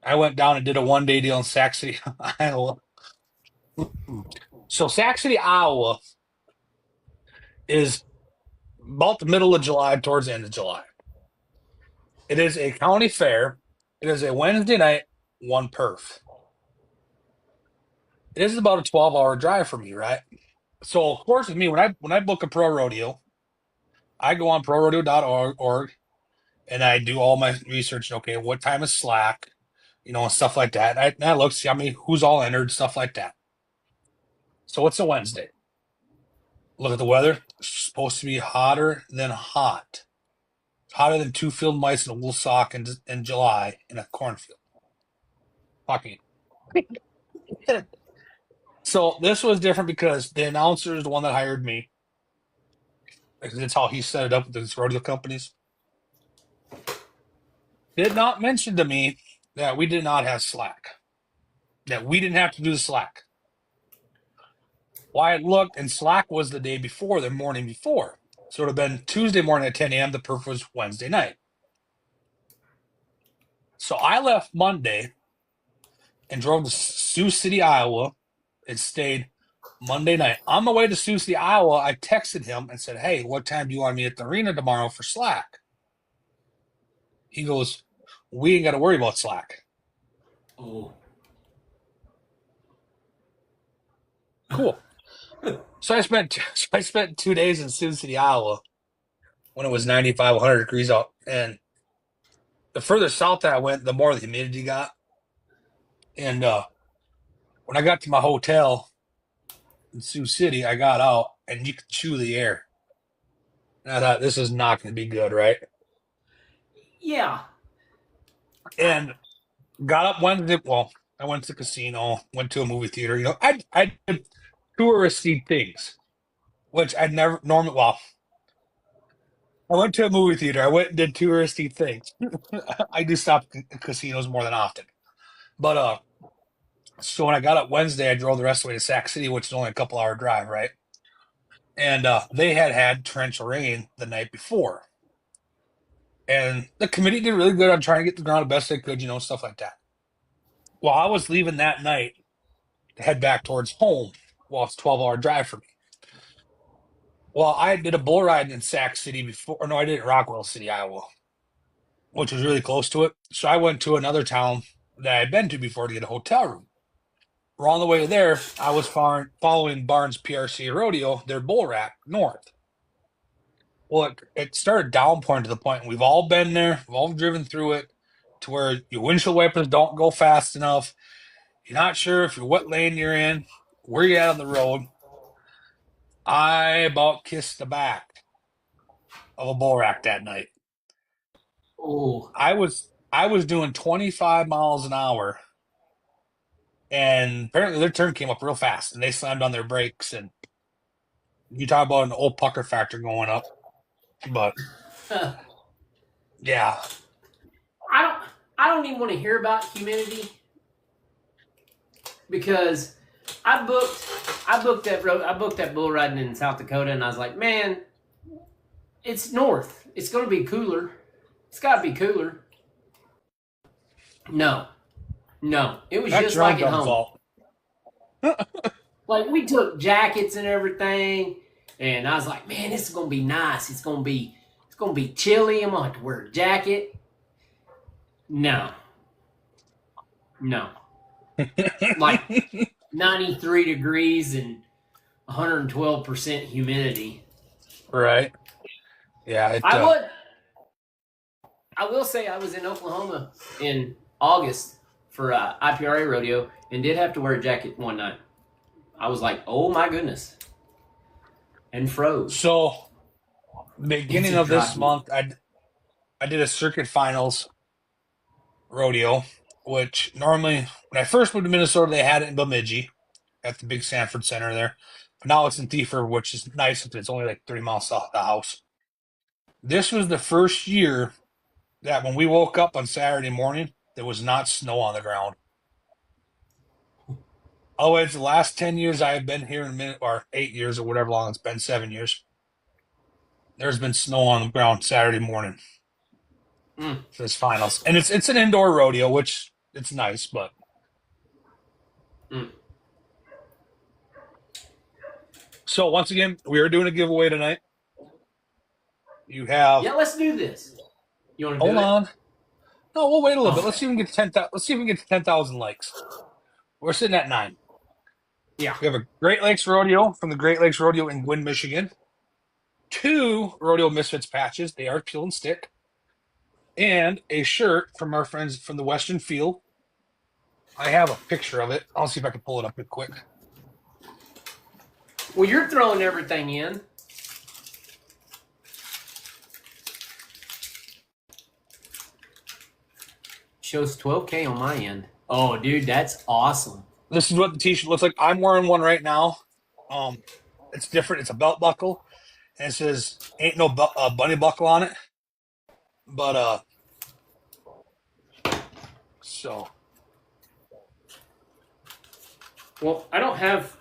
B: I went down and did a 1 day deal in Sac City, Iowa. So Sac City, Iowa is about the middle of July towards the end of July. It is a county fair. It is a Wednesday night, one perf. It is about a 12-hour drive for me, right? So of course with me, when I book a pro rodeo, I go on prorodeo.org and I do all my research. Okay, what time is slack, and stuff like that. And I look, see who's all entered, stuff like that. So it's a Wednesday. Look at the weather. It's supposed to be hotter than hot. Hotter than two field mice in a wool sock in July in a cornfield. Fucking. So this was different because the announcer is the one that hired me. That's how he set it up with these rodeo companies. Did not mention to me that we did not have slack. That we didn't have to do the slack. Well, I looked, and slack was the day before, the morning before. So it would have been Tuesday morning at 10 a.m. The perf was Wednesday night. So I left Monday and drove to Sioux City, Iowa, and stayed Monday night. On the way to Sioux City, Iowa, I texted him and said, hey, what time do you want me at the arena tomorrow for slack? He goes, we ain't got to worry about slack.
C: Oh.
B: Cool. So I spent 2 days in Sioux City, Iowa, when it was 95, 100 degrees out. And the further south that I went, the more the humidity got. And when I got to my hotel in Sioux City, I got out, and you could chew the air. And I thought, this is not going to be good, right?
C: Yeah.
B: And got up Wednesday. Well, I went to the casino, went to a movie theater. I did touristy things, which I'd never normally. Well, I went to a movie theater. I went and did touristy things. I do stop at casinos more than often. But so when I got up Wednesday, I drove the rest of the way to Sac City, which is only a couple-hour drive, right? And they had torrential rain the night before. And the committee did really good on trying to get the ground the best they could, stuff like that. Well, I was leaving that night to head back towards home. Well, it's a 12-hour drive for me. Well, I did a bull ride in Sac City before. Or no, I did it in Rockwell City, Iowa, which was really close to it. So I went to another town that I'd been to before to get a hotel room. Well, on the way there, I was following Barnes PRC Rodeo, their bull rack north. Well, it started downpouring to the point we've all been there, we've all driven through it, to where your windshield wipers don't go fast enough. You're not sure if you're what lane you're in, where you're at on the road. I about kissed the back of a bull rack that night.
C: Oh,
B: I was doing 25 miles an hour, and apparently their turn came up real fast, and they slammed on their brakes. And you talk about an old pucker factor going up, but yeah,
C: I don't. I don't even want to hear about humidity because I booked that bull riding in South Dakota, and I was like, man, it's north. It's going to be cooler. It's got to be cooler. No, no, it was
B: that's
C: just
B: your own
C: like at
B: dumb
C: home.
B: fault.
C: Like we took jackets and everything, and I was like, man, this is going to be nice. It's going to be chilly. I'm going to have to wear a jacket. No, no, like 93 degrees and 112% humidity.
B: Right. Yeah.
C: I will say I was in Oklahoma in August for IPRA rodeo and did have to wear a jacket one night. I was like, oh my goodness. And froze.
B: So, beginning
C: It's a
B: of this
C: dry-
B: month, I did a circuit finals rodeo, which normally, when I first moved to Minnesota, they had it in Bemidji at the big Sanford Center there. But now it's in Thiefer, which is nice since it's only like 30 miles south of the house. This was the first year that when we woke up on Saturday morning, there was not snow on the ground. Otherwise, the last 10 years I have been here in or 8 years or whatever long it's been, 7 years, there's been snow on the ground Saturday morning for this finals. And it's an indoor rodeo, which it's nice, but
C: Mm.
B: so once again, we are doing a giveaway tonight. You have
C: Yeah, let's do this. You want to do
B: hold
C: it?
B: on. No, we'll wait a little bit.
C: Okay.
B: Let's see if we can get 10,000. Let's see if we can get 10,000 likes. We're sitting at 9.
C: Yeah.
B: We have a Great Lakes Rodeo from the Great Lakes Rodeo in Gwinn, Michigan. 2 Rodeo Misfits patches. They are peel and stick. And a shirt from our friends from the Western Field. I have a picture of it. I'll see if I can pull it up real quick.
C: Well, you're throwing everything in. Shows 12K on my end. Oh, dude, that's awesome.
B: This is what the t-shirt looks like. I'm wearing one right now. It's different. It's a belt buckle, and it says "Ain't no bunny buckle" on it. But so
C: Well, I don't have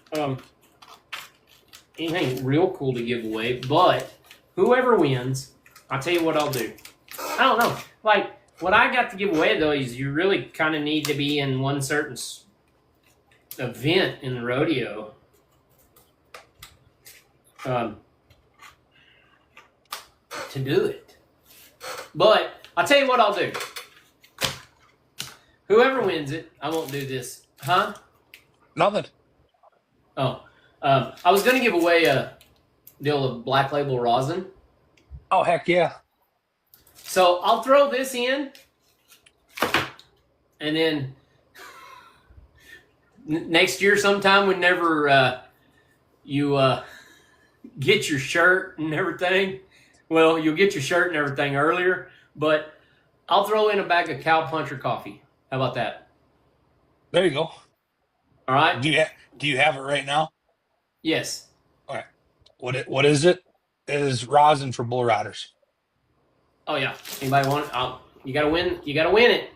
C: anything real cool to give away, but whoever wins, I'll tell you what I'll do. I don't know. Like, what I got to give away, though, is you really kind of need to be in one certain event in the rodeo. To do it. But I'll tell you what I'll do. Whoever wins it, I won't do this. Huh?
B: nothing.
C: Oh. I was going to give away a deal of Black Label rosin.
B: Oh heck yeah!
C: So I'll throw this in, and then next year sometime whenever you get your shirt and everything, well, you'll get your shirt and everything earlier, but I'll throw in a bag of Cow Puncher coffee. How about that?
B: There you go.
C: All right?
B: Do you have it right now?
C: Yes.
B: All right. What is it? It is rosin for bull riders.
C: Oh, yeah. Anybody want it? You got to win. You got to win it.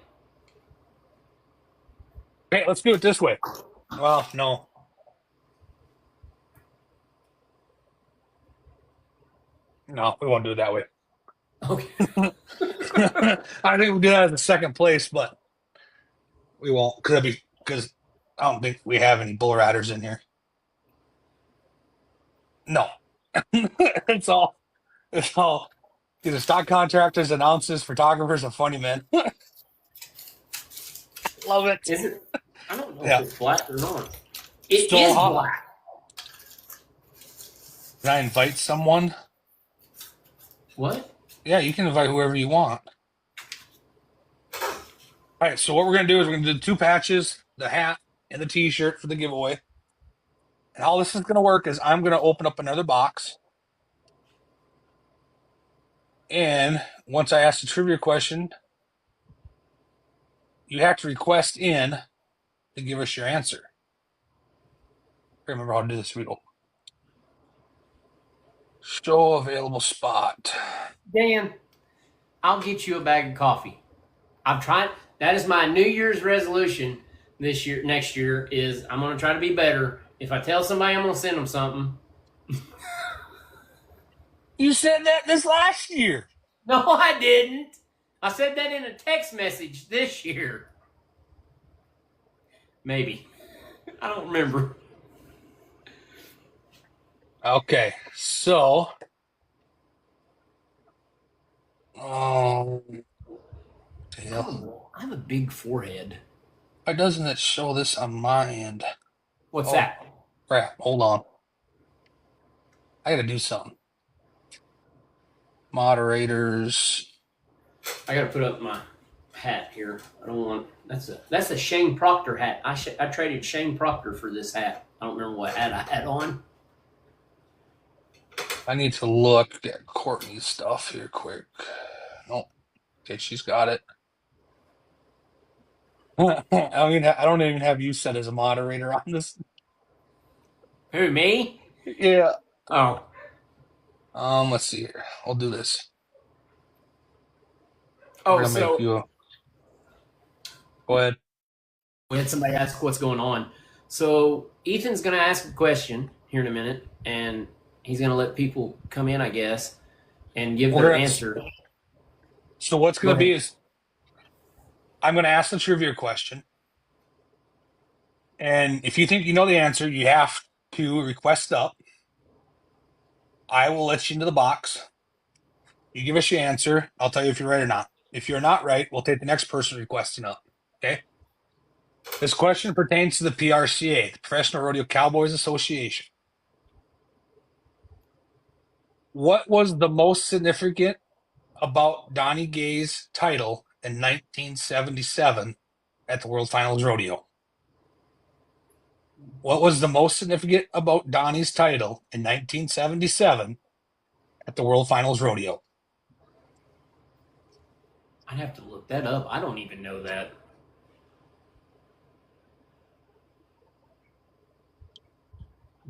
B: Okay, let's do it this way. Well, no. No, we won't do it that way.
C: Okay.
B: I think we'll do that as a second place, but we won't because I don't think we have any bull riders in here. No, it's all either stock contractors, announcers, photographers, and funny men. Love it.
C: Is it? I don't know if
B: Yeah.
C: it's black or not. It
B: So
C: is
B: how
C: black.
B: can I invite someone?
C: What?
B: Yeah, you can invite whoever you want. All right, so what we're gonna do is we're gonna do 2 patches, the hat and the t-shirt for the giveaway. And how this is gonna work is I'm gonna open up another box. And once I ask the trivia question, you have to request in to give us your answer. I remember how to do this, Riddle. Show available spot.
C: Dan, I'll get you a bag of coffee. I'm trying. That is my New Year's resolution this year. Next year is I'm going to try to be better. If I tell somebody I'm going to send them something,
B: You said that this last year.
C: no, I didn't. I said that in a text message this year. Maybe. I don't remember.
B: Okay, so um,
C: I have a big forehead.
B: why doesn't it show this on my end?
C: What's
B: Oh,
C: that?
B: crap. Hold on. I gotta do something. Moderators.
C: I got to put up my hat here. I don't want. That's a Shane Proctor hat. I traded Shane Proctor for this hat. I don't remember what hat I had on.
B: I need to look at Courtney's stuff here quick. Oh, okay, she's got it. I don't even have you set as a moderator on this.
C: Who, me?
B: Yeah.
C: Oh.
B: Let's see here. I'll do this.
C: Oh,
B: We're gonna make you. Go ahead.
C: we had somebody ask what's going on. So Ethan's going to ask a question here in a minute, and he's going to let people come in, I guess, and give their answer.
B: So what's going to be is I'm going to ask the trivia question, and if you think you know the answer, you have to request up. I will let you into the box. You give us your answer. I'll tell you if you're right or not. If you're not right, we'll take the next person requesting up. Okay? This question pertains to the PRCA, the Professional Rodeo Cowboys Association. What was the most significant about Donnie Gay's title in 1977 at the World Finals Rodeo? What was the most significant about Donnie's title in 1977 at the World Finals Rodeo?
C: I'd have to look that up. I don't even know that.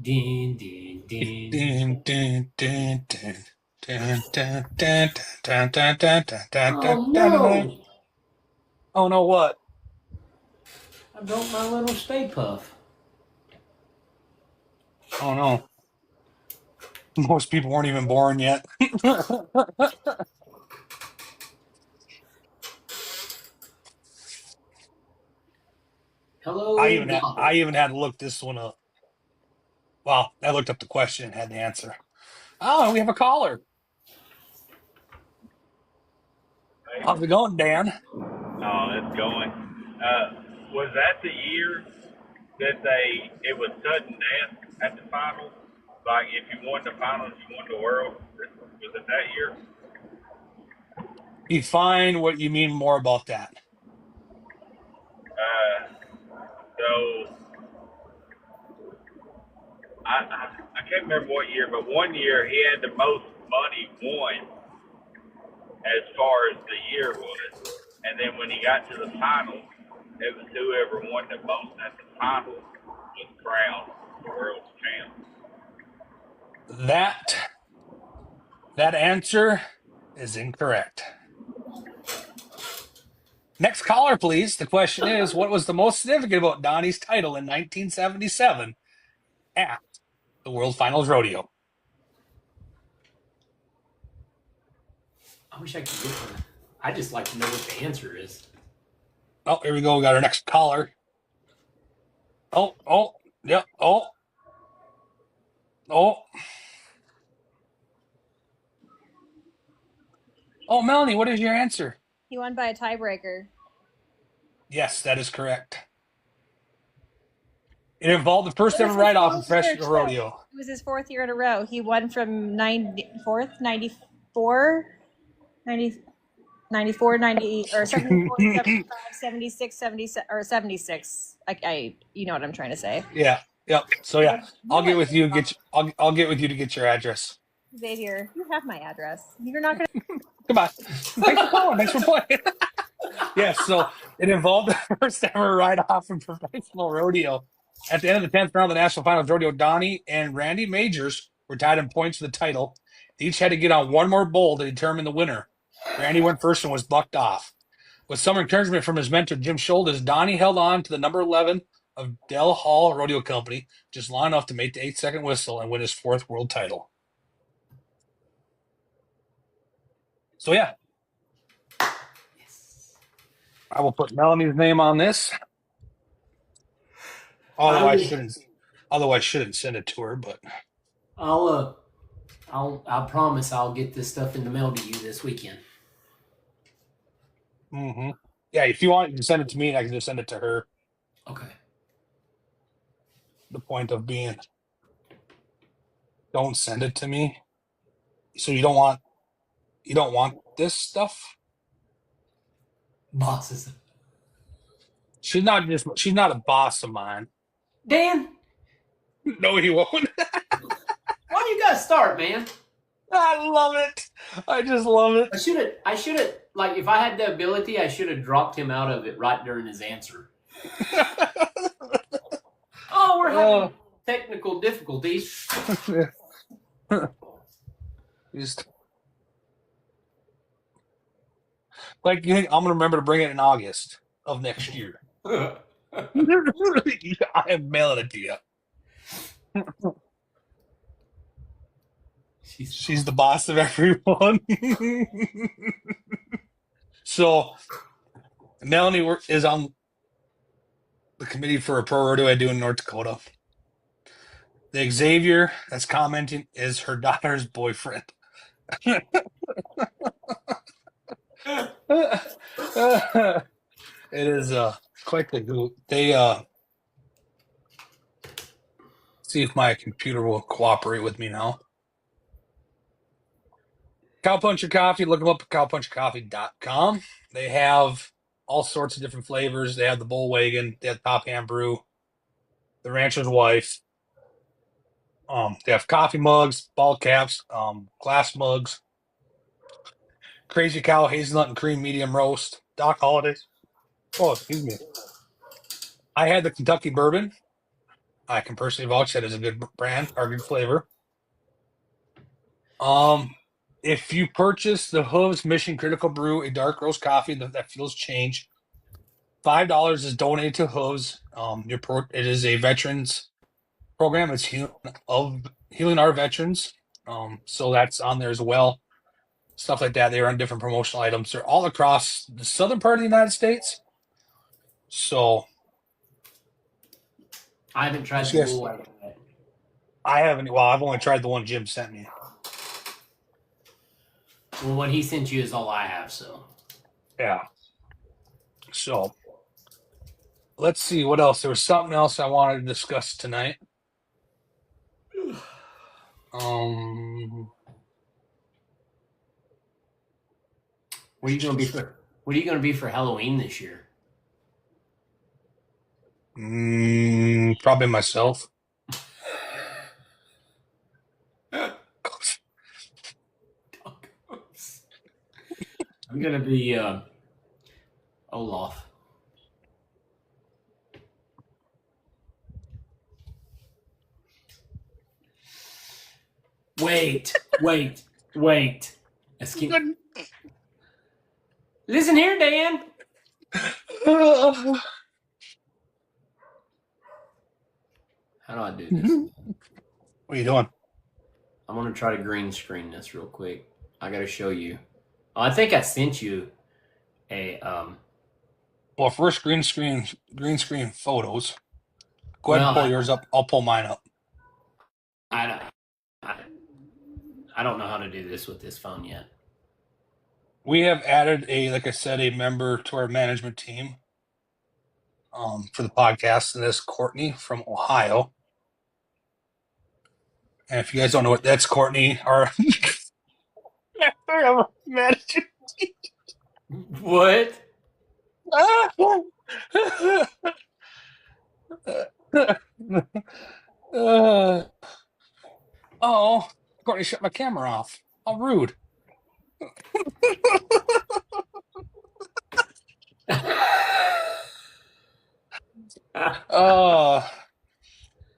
C: Din, din, din.
B: Dun, dun, dun, dun, dun, dun, dun, dun, dun, dun, dun, dun,
C: Oh,
B: dun, dun.
C: no.
B: Oh no, what?
C: I broke my little Stay Puff.
B: Oh no. Most people weren't even born yet.
C: Hello,
B: I
C: Gobble.
B: even had to look this one up. Well, I looked up the question and had the answer. Oh, we have a caller. How's it going, Dan?
D: Oh, it's going. Was that the year that it was sudden death at the finals? Like, if you won the finals, you won the world? Was it that year?
B: Define what you mean more about that.
D: So, I can't remember what year, but one year he had the most money won as far as the year was. And then when he got to the finals, it was whoever won the most at the finals was crowned the world champ.
B: That answer is incorrect. Next caller, please. The question is, what was the most significant about Donnie's title in 1977 at the World Finals Rodeo?
C: I wish I could get one. I just like to know what the answer is.
B: Oh, here we go. We got our next caller. Oh, yep. Oh. Oh, Melanie, what is your answer?
E: He won by a tiebreaker.
B: Yes, that is correct. It involved the first
E: It
B: ever
E: was his
B: write-off in
E: fourth year,
B: professional
E: too.
B: rodeo.
E: It was his 4th year in a row. He won from 94th, 94, 90, 94, 90, or 74, 75, 76, 77, or 76. You know what I'm trying to say.
B: Yeah, yep. So yeah, I'll get with you. I'll get with you to get your address.
E: Xavier, you have my address. You're not going to.
B: Come on. Thanks for calling. Thanks for playing. Yes, so it involved the first ever ride-off in professional rodeo. At the end of the 10th round of the national finals, rodeo Donnie and Randy Majors were tied in points for the title. They each had to get on one more bull to determine the winner. Randy went first and was bucked off. With some encouragement from his mentor, Jim Shoulders, Donnie held on to the number 11 of Dell Hall Rodeo Company, just long enough to make the 8-second whistle and win his 4th world title. So yeah, I will put Melanie's name on this. Although I shouldn't send it to her, but
C: I promise I'll get this stuff in the mail to you this weekend.
B: mm-hmm. Yeah, if you want, you can send it to me and I can just send it to her.
C: Okay.
B: The point of being, don't send it to me. So you don't want this stuff?
C: Bosses.
B: She's not a boss of mine.
C: Dan,
B: No, he won't.
C: why you gotta start, man?
B: I love it. I just love it.
C: I should have, like, if I had the ability, I should have dropped him out of it right during his answer. Oh, we're having technical difficulties.
B: Just like you think I'm gonna remember to bring it in August of next year. I am mailing it to you. She's the boss of everyone. So Melanie is on the committee for a pro rodeo I do in North Dakota. The Xavier that's commenting is her daughter's boyfriend. It is quite the hoot. They see if my computer will cooperate with me now. Cowpuncher Coffee, look them up at cowpunchercoffee.com. They have all sorts of different flavors. They have the Bull Wagon, they have Top Hand Brew, the Rancher's Wife. They have coffee mugs, ball caps, glass mugs, Crazy Cow, hazelnut and cream medium roast, Doc Holidays. Oh, excuse me. I had the Kentucky bourbon. I can personally vouch that is a good brand or good flavor. If you purchase the Hooves Mission Critical Brew, a dark roast coffee that feels change, $5 is donated to Hooves. It is a veterans program. It's healing our veterans. So that's on there as well. Stuff like that. They run different promotional items. They're all across the southern part of the United States. So
C: I haven't tried the Bull Wagon yet.
B: I haven't. Well, I've only tried the one Jim sent me.
C: Well, what he sent you is all I have, so.
B: Yeah. So let's see what else. There was something else I wanted to discuss tonight.
C: What are you gonna be for Halloween this year?
B: Probably myself.
C: I'm gonna be Olaf. Wait. Listen here, Dan. How do I do this?
B: What are you doing?
C: I'm gonna try to green screen this real quick. I gotta show you. I think I sent you a
B: Well, first green screen photos. Go ahead and pull yours up. I'll pull mine up.
C: I, I I don't know how to do this with this phone yet.
B: We have added like I said, a member to our management team for the podcast, and that's Courtney from Ohio. And if you guys don't know what that's Courtney, our manager.
C: What?
B: Oh, Courtney shut my camera off. How rude. Uh,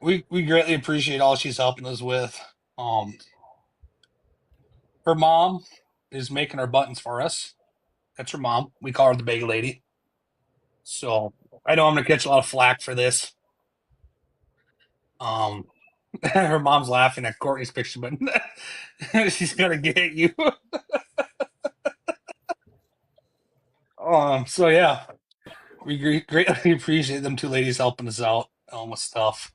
B: we greatly appreciate all she's helping us with. Um, her mom is making our buttons for us. That's her mom. We call her the Bagel Lady. So I know I'm gonna catch a lot of flack for this. Um, her mom's laughing at Courtney's picture, but she's gonna get you. So yeah, we greatly appreciate them two ladies helping us out with stuff.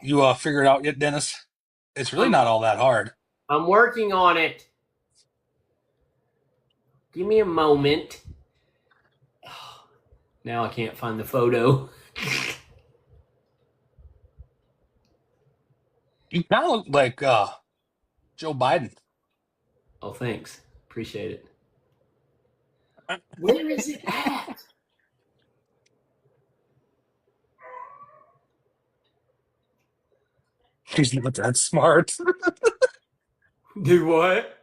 B: You figured it out yet, Dennis? It's really not all that hard.
C: I'm working on it. Give me a moment. Now I can't find the photo.
B: You kind of look like Joe Biden.
C: Oh, thanks. Appreciate it. Where is it at?
B: She's not that smart.
C: Do what?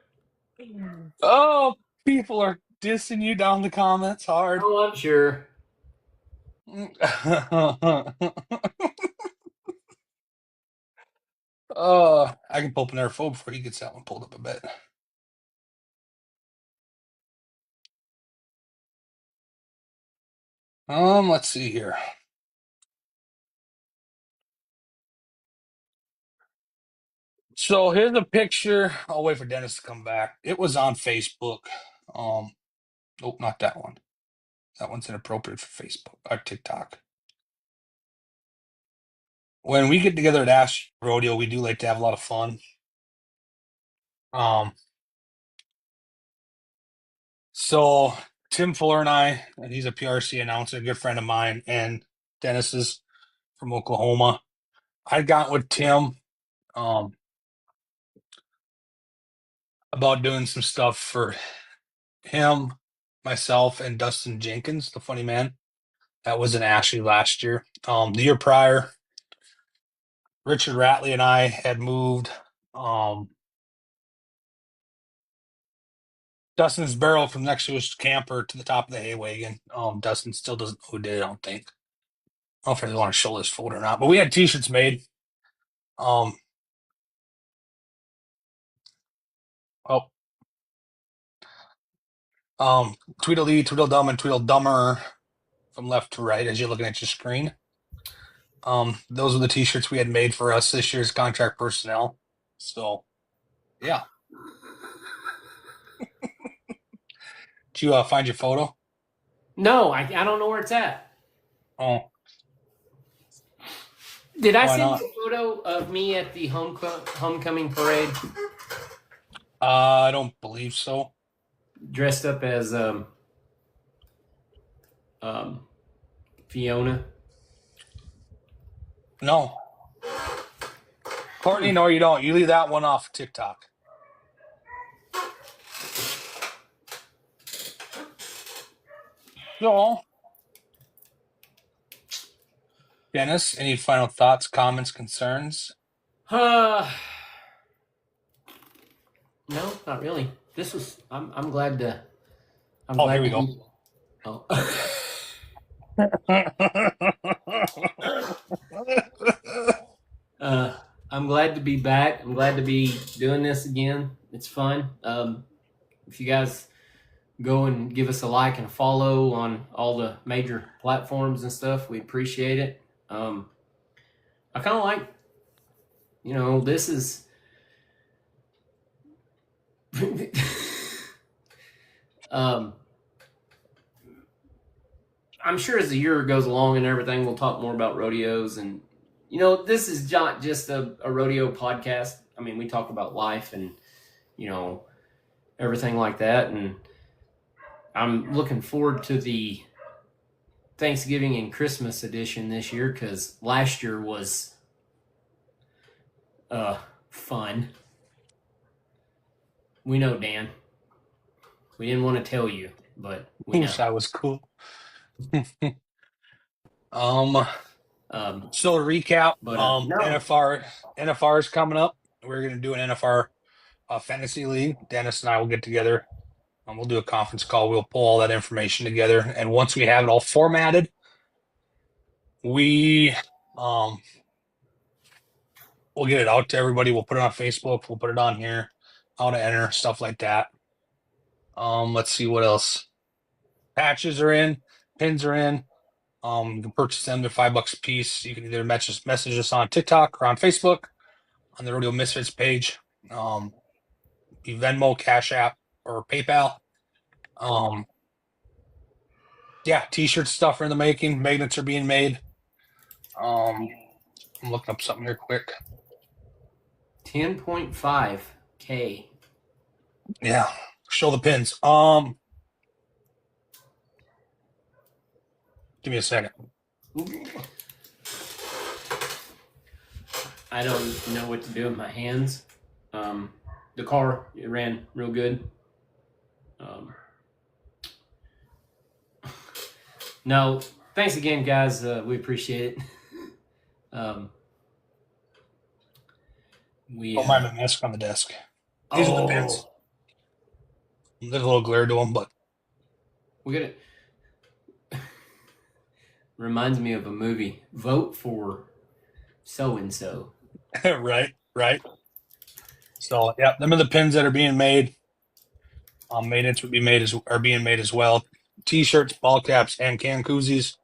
B: Oh, people are dissing you down the comments hard.
C: Oh, I'm sure.
B: I can pull up another photo before he gets that one pulled up a bit. Let's see here. So here's a picture. I'll wait for Dennis to come back. It was on Facebook. Oh, not that one. That one's inappropriate for Facebook or TikTok. When we get together at Ash Rodeo, we do like to have a lot of fun. So Tim Fuller and he's a PRC announcer, a good friend of mine, and Dennis is from Oklahoma. I got with Tim about doing some stuff for him, myself, and Dustin Jenkins, the funny man. That was in Ashley last year. The year prior, Richard Ratley and I had moved Dustin's barrel from next to his camper to the top of the hay wagon. Dustin still doesn't know who did it, I don't think. I don't know if I want to show this photo or not, but we had t-shirts made. Um, oh, Tweedledee, Tweedledum, and Tweedledummer from left to right as you're looking at your screen. Those were the t-shirts we had made for us this year's contract personnel. So, yeah. Did you find your photo?
C: No, I don't know where it's at.
B: Oh,
C: Did I
B: why
C: send
B: not?
C: you a photo of me at the homecoming parade
B: I don't believe so.
C: dressed up as Fiona?
B: No. Courtney, no, you don't. You leave that one off TikTok. So, Dennis, any final thoughts, comments, concerns?
C: No, not really. This was. I'm glad to. I'm
B: Oh,
C: glad
B: here we
C: to
B: go.
C: be- Oh. I'm glad to be back. I'm glad to be doing this again. It's fun. If you guys go and give us a like and a follow on all the major platforms and stuff, we appreciate it. I kind of like, this is. I'm sure as the year goes along and everything, we'll talk more about rodeos. And, you know, this is not just a rodeo podcast. I mean, we talk about life and, you know, everything like that. And I'm looking forward to the Thanksgiving and Christmas edition this year because last year was fun. We know, Dan. We didn't want to tell you, but we know.
B: That was cool. So to recap,
C: But no.
B: NFR is coming up. We're gonna do an NFR fantasy league. Dennis and I will get together. We'll do a conference call. We'll pull all that information together, and once we have it all formatted, we'll get it out to everybody. We'll put it on Facebook. We'll put it on here. How to enter, stuff like that. Let's see what else. Patches are in. Pins are in. You can purchase them. They're $5 a piece. You can either message us on TikTok or on Facebook on the Rodeo Misfits page. Be Venmo, Cash App, or PayPal. Yeah, t-shirt stuff are in the making. Magnets are being made. I'm looking up something here quick.
C: 10.5K.
B: Yeah, show the pins. Give me a second.
C: I don't know what to do with my hands. The car, it ran real good. No, thanks again, guys. We appreciate it.
B: Don't mind my mask on the desk. These are the pins. There's a little glare to them, but
C: we got it. Reminds me of a movie. Vote for so and so.
B: right. So yeah, them are the pins that are being made. Magnets are being made as well. T-shirts, ball caps, and can koozies.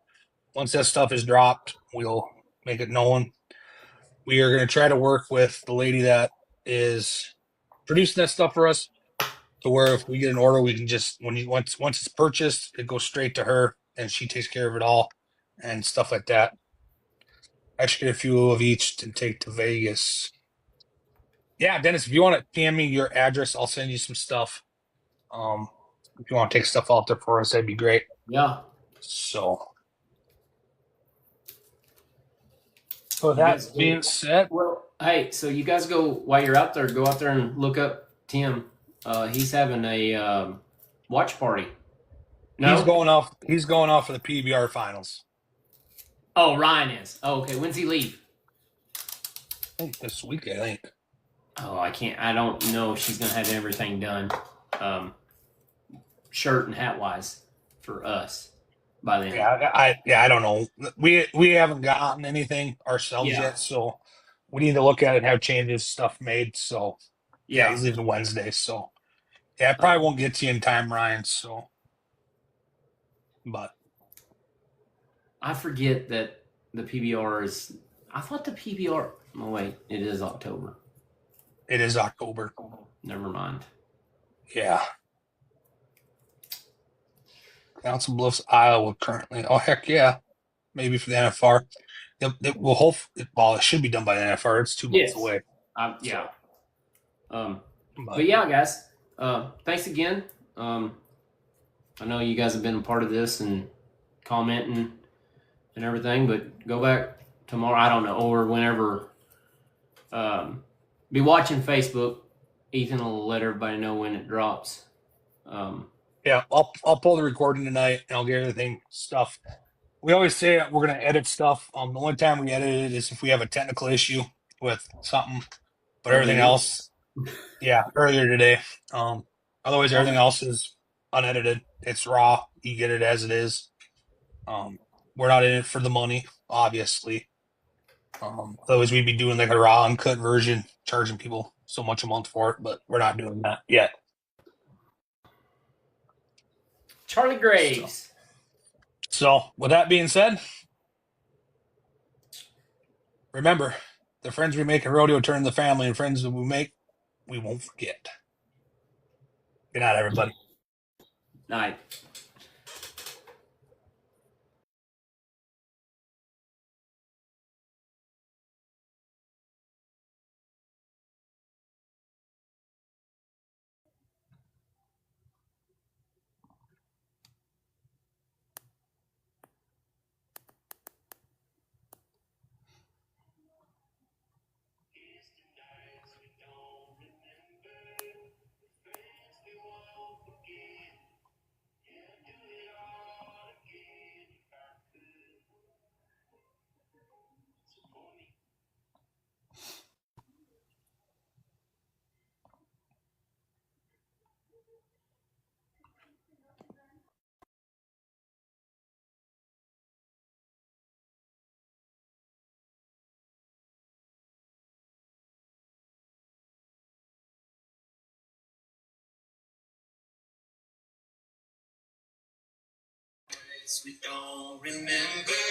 B: Once that stuff is dropped, we'll make it known. We are going to try to work with the lady that is producing that stuff for us, to where if we get an order, we can just once it's purchased, it goes straight to her, and she takes care of it all and stuff like that. I should get a few of each to take to Vegas. Yeah, Dennis, if you want to PM me your address, I'll send you some stuff. If you want to take stuff out there for us, that'd be great.
C: Yeah.
B: So that being said,
C: well, hey, so you guys go while you're out there. Go out there and look up Tim. He's having a watch party. No,
B: He's going off for the PBR finals.
C: Oh, Ryan is. Oh, okay. When's he leave?
B: I think this week. I think.
C: Oh, I can't. I don't know if she's gonna have everything done, shirt and hat wise, for us by then.
B: I don't know. We haven't gotten anything ourselves yet, so we need to look at it and have changes, stuff made. So yeah, he's leaving Wednesday, so yeah, I probably won't get to you in time, Ryan. So, but
C: I forget that the PBR is. I thought the PBR. Oh wait, it is October.
B: It is October.
C: Never mind.
B: Yeah. Council Bluffs, Iowa, currently. Oh heck yeah, maybe for the NFR. It will it should be done by the NFR. It's 2 months away.
C: Yeah. But yeah, guys. Thanks again. I know you guys have been a part of this and commenting and everything, but go back tomorrow. I don't know, or whenever. Be watching Facebook. Ethan will let everybody know when it drops.
B: Yeah, I'll pull the recording tonight and I'll get everything stuff. We always say that we're going to edit stuff. The only time we edit it is if we have a technical issue with something, but everything else, earlier today. Otherwise, everything else is unedited. It's raw. You get it as it is. We're not in it for the money, obviously. Otherwise, we'd be doing like a raw, uncut version, charging people so much a month for it, but we're not doing that yet.
C: Charlie Graves.
B: So, with that being said, remember, the friends we make in rodeo turn the family, and friends that we make, we won't forget. Good night, everybody.
C: Night.
F: We don't remember,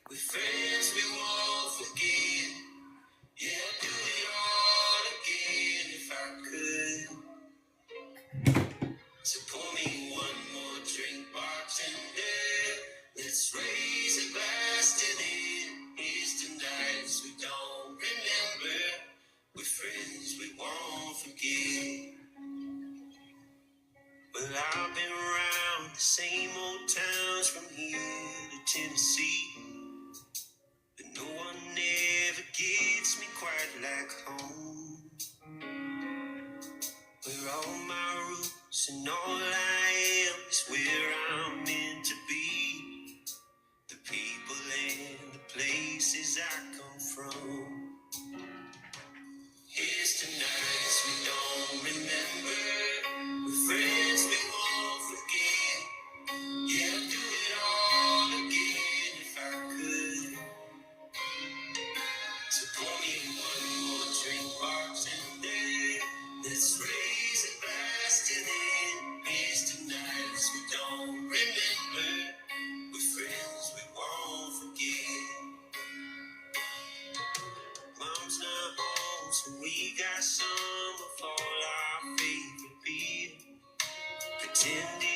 F: with friends we won't forget. Yeah, I'd do it all again if I could. So pour me one more drink, bartender. Let's raise a glass to them. Here's to nights we don't remember, with friends we won't forget. Well, I've been around the same old towns from here to Tennessee, but no one ever gets me quite like home. Where all my roots and all I am is where I'm meant to be. The people and the places I come from. Here's to nights we don't remember, with friends we won't forget. Yeah, I'd do it all again if I could. So pour me one more drink, bartender. Let's raise a glass to them. Here's to nights we don't remember, with friends we won't forget. Mom's not home, so we got some of all our favorite beer. Pretending